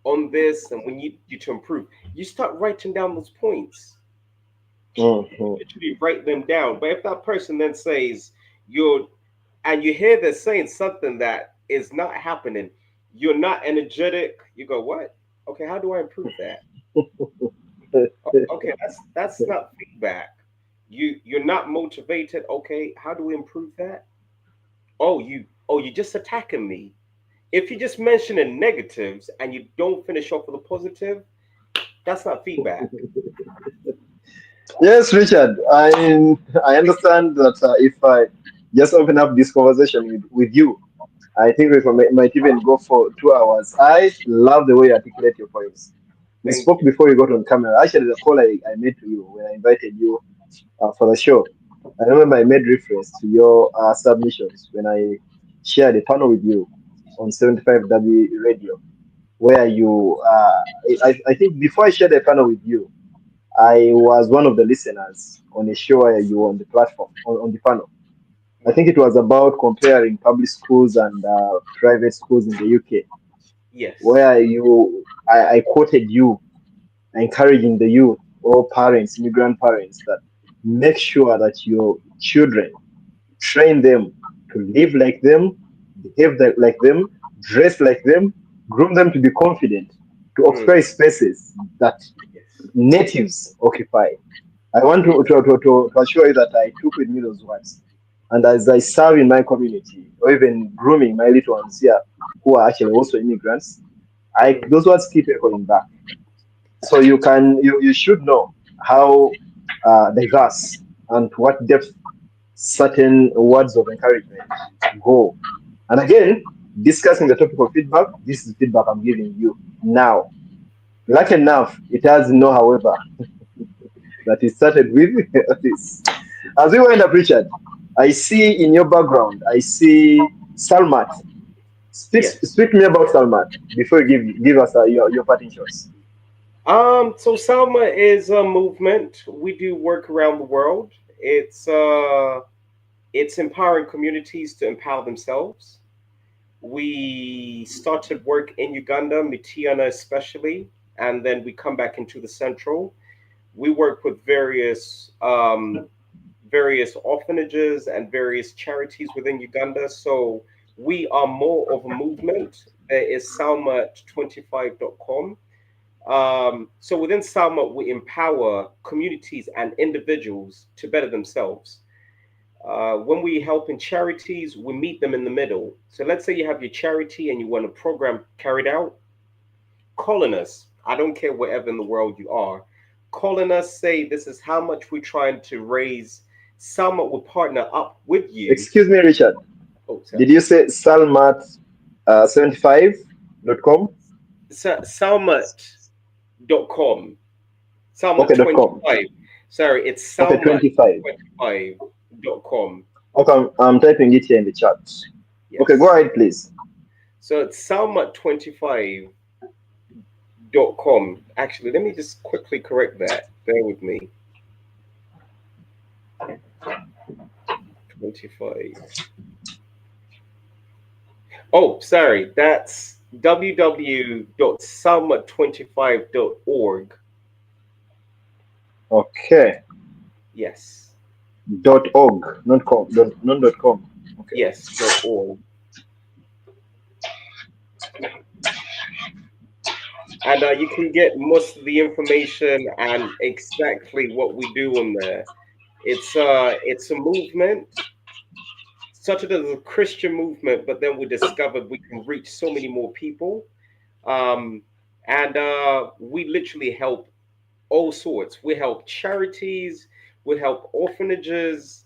on this, and we need you to improve, you start writing down those points. mm, You mm, literally write them down. But if that person then says, you're, and you hear they're saying something that is not happening, You're not energetic. You go, what? Okay, how do I improve that? Okay, that's not feedback. You're not motivated. Okay, how do we improve that? You're just attacking me. If you just mentioning negatives and you don't finish off with a positive, that's not feedback. Yes, Richard. I understand that if I just open up this conversation with you, I think we might even go for 2 hours. I love the way you articulate your points. We Thank spoke you. before you got on camera. Actually, the call I made to you when I invited you for the show, I remember I made reference to your submissions when I shared a panel with you on 75W radio, where I think before I shared a panel with you, I was one of the listeners on a show where you were on the platform, on the panel. I Right. think it was about comparing public schools and private schools in the UK, Yes. where I quoted you encouraging the youth or parents, immigrant parents, that make sure that your children train them to live like them, behave like them, dress like them, groom them to be confident, to Mm, occupy spaces that yes. natives occupy. I want to assure you that I took with me those words. And as I serve in my community, or even grooming my little ones here, who are actually also immigrants, Mm, those words keep echoing back. So you should know how diverse and to what depth certain words of encouragement go. And again, discussing the topic of feedback, this is feedback I'm giving you now. Like enough, it has no however that it started with this. As we wind up, Richard, I see in your background, I see Salmat. yes. Speak to me about Salmat before you give us your parting shots. So Salma is a movement. We do work around the world. It's empowering communities to empower themselves. We started work in Uganda, Mitiana especially, and then we come back into the central. We work with various orphanages and various charities within Uganda. So we are more of a movement. There is salma25.com. So within Salma, we empower communities and individuals to better themselves. When we help in charities, we meet them in the middle. So let's say you have your charity and you want a program carried out, calling us. I don't care wherever in the world you are. Calling us, say this is how much we're trying to raise. Salma will partner up with you. Excuse me, Richard. Oh, Did sorry. you say salmat75.com? Salmat.com. Salma Okay, .com. 25. Sorry, it's Okay, Salma 25. 25.com. Okay, I'm typing it here in the chat. Okay, go Yes. ahead, please. So it's Salma25.com. Actually, let me just quickly correct that. Bear with me. 25. Oh, sorry. That's www.salma25.org. Okay, Yes. .org, not com, not .com. Okay. Yes, .org. And you can get most of the information and exactly what we do on there. It's a movement, started as a Christian movement, but then we discovered we can reach so many more people. Um, and we literally help all sorts. We help charities, we help orphanages,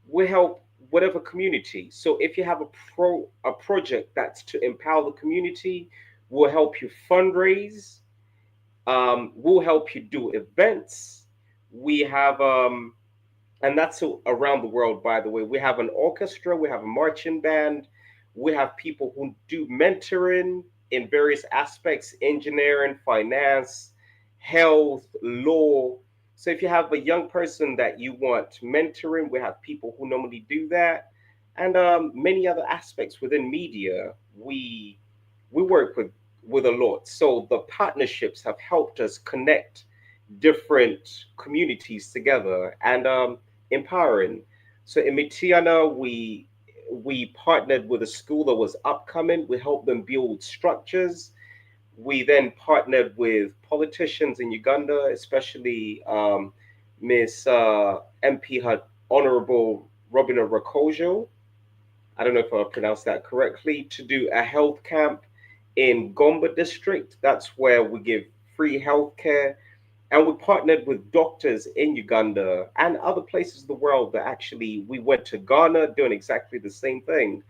we help whatever community. So if you have a project that's to empower the community, we'll help you fundraise. We'll help you do events. We have and that's around the world, by the way. We have an orchestra, we have a marching band, we have people who do mentoring in various aspects: engineering, finance, health, law. So if you have a young person that you want mentoring, we have people who normally do that, and many other aspects within media. We work with a lot. So the partnerships have helped us connect different communities together and empowering. So in Mitiana, We partnered with a school that was upcoming. We helped them build structures. We then partnered with politicians in Uganda, especially Miss MP, her Honorable Robina Rakojo. I don't know if I pronounced that correctly, to do a health camp in Gombe district. That's where we give free healthcare. And we partnered with doctors in Uganda and other places of the world that actually we went to Ghana doing exactly the same thing.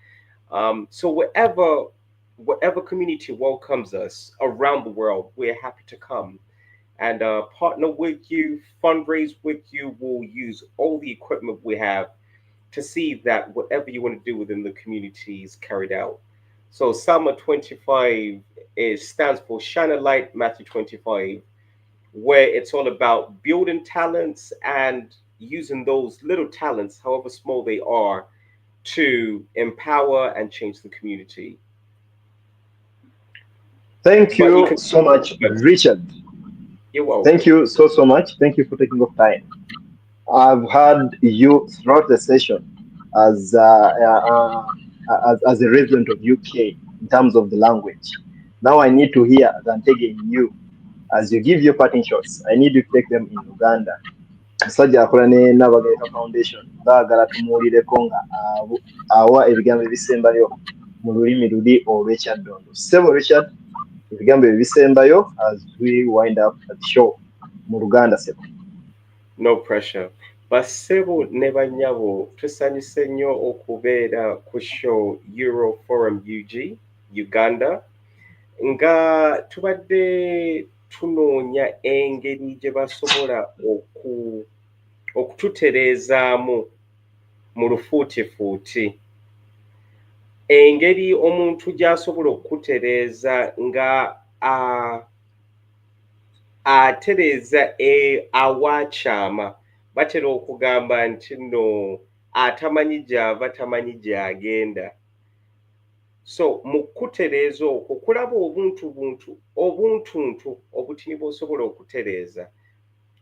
So whatever community welcomes us around the world, we're happy to come and partner with you, fundraise with you. We'll use all the equipment we have to see that whatever you want to do within the community is carried out. So Summer 25 stands for Shine a Light Matthew 25, where it's all about building talents and using those little talents, however small they are, to empower and change the community. Thank But you you can, so much, Richard. you're Thank welcome. you so much. Thank you for taking off time. I've had you throughout the session as as a resident of UK in terms of the language. Now I need to hear Ntege in you as you give your parting shots. I need you to take them in Uganda. Musajja akola ne Nabagereka Foundation baagala tumuwulireko nga awa ebigambo ebisembayo mu lulimi luli olw'ekyaddondo. Ssebo Richard, ebigambo ebisembayo as we wind up the show mu Luganda ssebo. No pressure. Bassebo ne bannyabo tusanyuse nnyo okubeera ku show Euro Forum UG Uganda nga tubadde tunoonya engeri gye basobola okututereezaamu mu lufuutifuuti, engeri omuntu gy'asobola okutereeza nga atereeza awakyama. Batera okugamba nti nno atamanyi gy'ava tamanyi gy'agenda. So mu kutereeza okwo kulaba obuntuntu obutini bw'osobola okutereeza.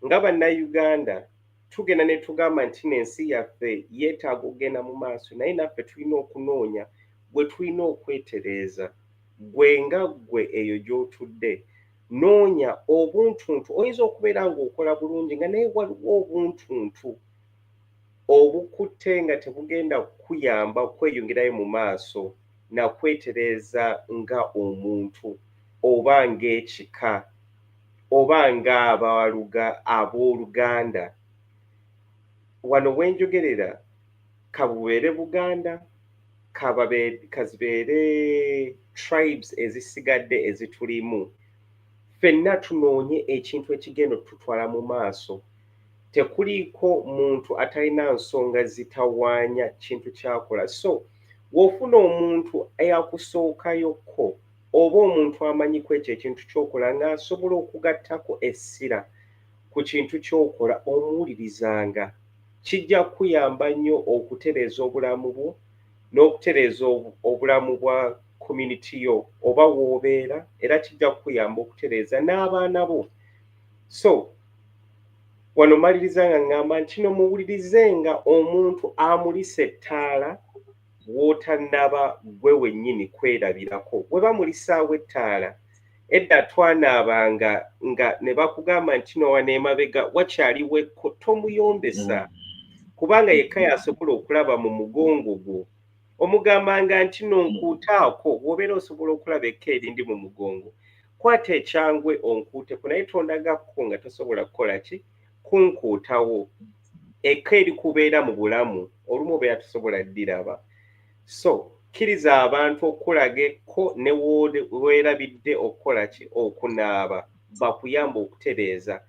Nga bannayuganda tugenda ne tugamba nti n'ensi yaffe yeetaaga okugenda mu maaso, naye naffe tulina okunoonya bwe tulina okwetereeza. Gwe nga ggwe eyo gy'otudde, noonya obuntuntu. Oyinza okubeera ng'okola bulungi nga naye waliwo obuntuntu obukutte nga tebugenda kukuyamba kweyongerayo mu maaso na kwetereeza nga omuntu oba ng'ekika oba ab'Oluganda. Wano we njogerera kabubeere Buganda, kazibeere tribes ezisigadde ezitulimu, ffenna tunoonye ekintu ekigenda tutwala mu maaso. Tekuliiko muntu atalina nsonga zitawaanya kintu kyakola. So w'ofuna omuntu eyakusookayokko oba omuntu amanyi ku ekyo ekintu ky'okola ng'asobola okugattako essira ku kintu ky'okola, omuwulirizanga. Kijja kuyamba nnyo okutereeza obulamu bwo n'okutereeza obulamu bwa community yo oba w'obeera, era kijja kuyamba okutereeza n'abaana bo. So wano maliriza nga ngamba nti no muwulirize nga omuntu amulisa ettaala w'otannaba gwe wennyini kwerabirako. Bwe bamulisaawo ettaala, edda twanaabanga nga ne bakugamba nti no wano emabega wakyaliwo ekko, tomuyombesa kubanga yekka yasobola okulaba mu mugongo gwo. Omugambanga nti no nkuutaako, bw'obeera osobola okulaba ekka erindi mu mugongo. Kwata ekyangwe onkuuteko, naye tondagako nga tosobola kukola ki? Kunkuutawo. Ekka erikubeera mu bulamu olumu obeera tosobola ddiraba. So kkiriza abantu okulaga ekko ne weerabidde okukola ki? Okunaaba, bakuyamba okutereeza.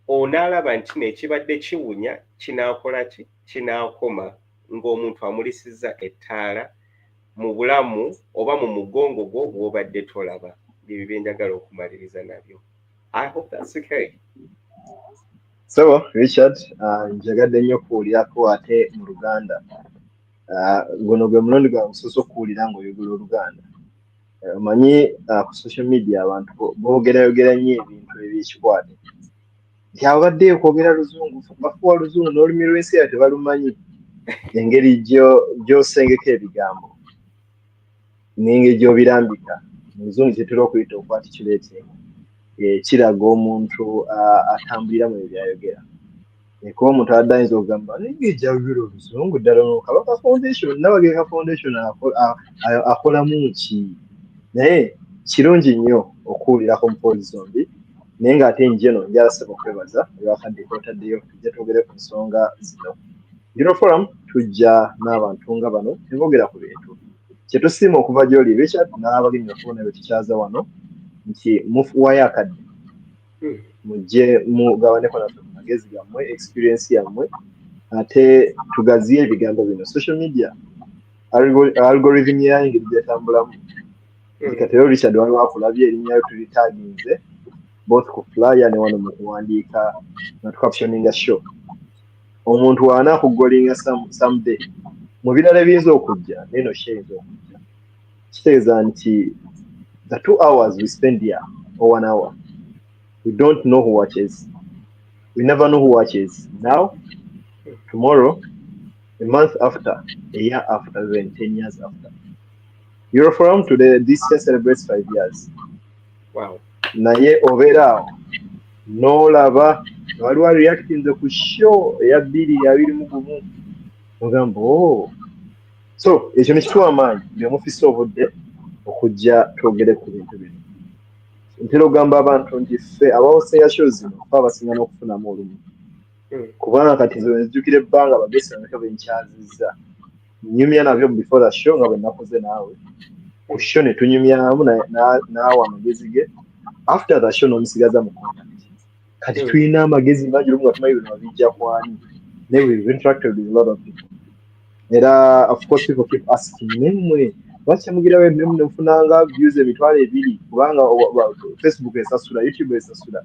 Onaalaba nti n'ekibadde kiwunya kinaakola ki? Kinaakoma ng'omuntu amulisizza ettaala mu bulamu oba mu mugongo gwo bw'obadde tolaba. Bye bye njagala okumaliriza nabyo. I hope that's okay. So Richard, njagadde nnyo okuwulirako ate mu Luganda. Guno gwe mulundi gwa gusoose okuwulira ng'oyogera Oluganda. Omanyi ku social media abantu boogerayogera nnyo ebintu ebyekikwate. Nti abadde okwogera Luzungu, bafuwa Luzungu n'olulimi lw'ensi yaffe tebalumanyi. engeri gy'osengeka ebigambo n'engeri gy'obirambika mu luzungu kyetera okuyita okwatitulating kiraga omuntu atambulira mu byayogera. Kuba omuntu adda ayinza okugamba ningejjawira oluzungu ddala Kabaka Foundation Nabageka Foundation akolamu ki? Naye kirungi nnyo okuwulirako mupozi zombi naye ng'ate njeno njala sebo kwebaza olwakadde kotaddeyo tujja twogere ku nsonga zino. Euro Forum tujja n'abantu nga bano tebogera ku bintu kyetusiima okuva gy'oli Richard n'abagenyi okubona bwe tukyaza wano nti mufuwayo akadde mujje mugabaneko naffe ku magezi gammwe experience yammwe ate tugaziye ebigambo bino social media algorithm yayo engeri gyetambulamu kati rero Richard waliwo akulabye erinnya lyo tulitaginze both ku flyer ne wano mu kuwandiika na tucaptioninga show omuntu waana akugolinga someday mu birala ebiyinza okujja neno sheyinza okujja kitegeeza nti the 2 hours we spend here or 1 hour we don't know who watches. We never know who watches. Now, tomorrow, a month after, a year after, then 10 years after. Euroforum today, this year celebrates 5 years. Wow. Naye overall, no lava, waliwo reacting ku show ya 2021. Mugambo, oh. So, ekyo nekituwa amaanyi bye mufise obudde okujja twogere ku bintu bino. Ntera ogamba abantu nti ffe abawoseya show zino fe abasinga n'okufunamu olumu kubanga kati zo nzijukira ebbanga bagesi bameka benkyazizza nyumya nabyo before the show nga bwe nakoze naawe ku show ne tunyumyamu naawe amagezi ge after the show n'omusigaza mu contact kati tulina amagezi mangi olumu nga tumanyi bino babijja kwani ne we've interacted with a lot of people era of course people keep asking nemwe bakyamugira emmemu nemufunanga views emitwalo 2 kubanga Facebook esasula YouTube esasula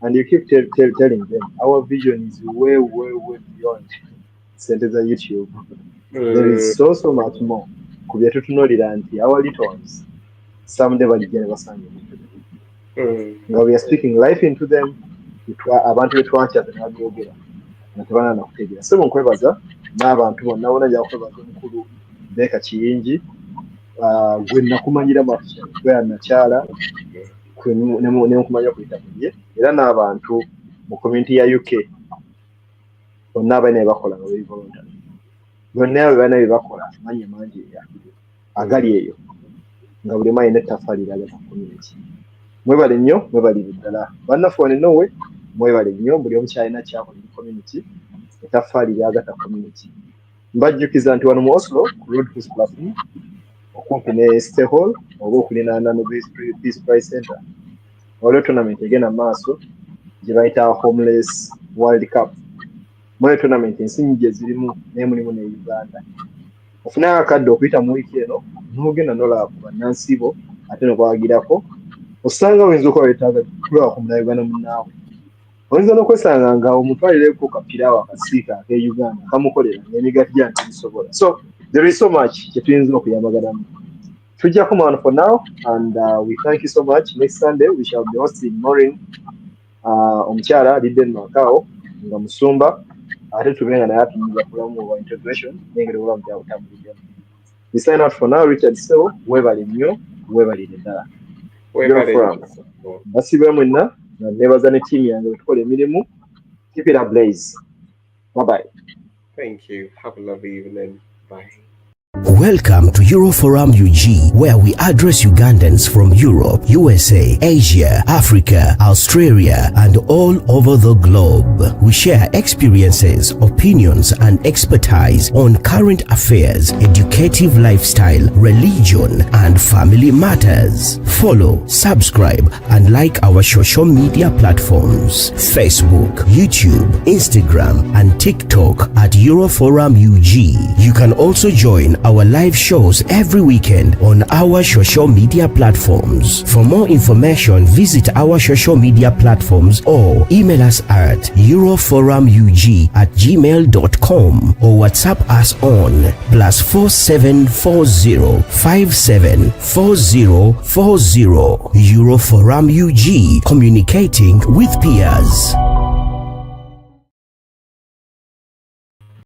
and you keep telling them our vision is way beyond sente za YouTube. There is so much more kubya tutunulira nti our little ones someday baligenda basanga nga we are speaking life into them abantu betwankya tenabyogera natubana nakutegera so nkwebaza n'abantu bonna jja kwebaza omukulu Beka Kiyingi gwe nakumanyira mafya gwe anakyala ne nkumanya kuyita kunye era n'abantu mu community ya UK bonna abaine bakola nga bali voluntary bonna abaine bakola manya mangi ya agali eyo nga buli mayi n'ettaffaali liraga ku community mwebale nnyo mwebali ddala bannaffe wano Norway mwebale nnyo buli omu kyalina kyakola mu community ettaffaali lyagata community mbajjukiza nti wano mu Oslo ku Road House Platform okumpi ne Stay Hall oba okulinaana no Peace Prize Center waliwo tournament egenda maaso gye bayita Homeless World Cup mwe tournament ensi gye zirimu naye mulimu ne Uganda ofunayo akadde okuyita mu wiiki eno n'ogenda nolaba ku bannansibo ate nokwagirako osanga oyinza okuba wetaaga kulaba ku munauganda munnaawe oyinza n'okwesanga nga omutwalireko kapiraawo akasiika ake Uganda kamukolera n'emigaati gya ntibisobola so there is so much kyetuyinza okuyambaganamu tujja kumana for now and we thank you so much. Next Sunday we shall be hosting Maureen omukyala Liden Makao nga musumba ate tubenga naye atumiza kulamu wa integration n'engeri obulamu byabutambulira. We sign out for now. Richard Sebo webali nnyo webalire ddala basibe mwenna na nebaza ne team yange tukola emirimu. Keep it ablaze. Bye bye. Thank you. Have a lovely evening. Bye. Welcome to Euroforum UG, where we address Ugandans from Europe, USA, Asia, Africa, Australia, and all over the globe. We share experiences, opinions, and expertise on current affairs, educative lifestyle, religion, and family matters. Follow, subscribe, and like our social media platforms: Facebook, YouTube, Instagram, and TikTok at Euroforum UG. You can also join our live shows every weekend on our social media platforms. For more information, visit our social media platforms or email us at euroforumug@gmail.com or WhatsApp us on +4740 574040. Euroforum UG, communicating with peers.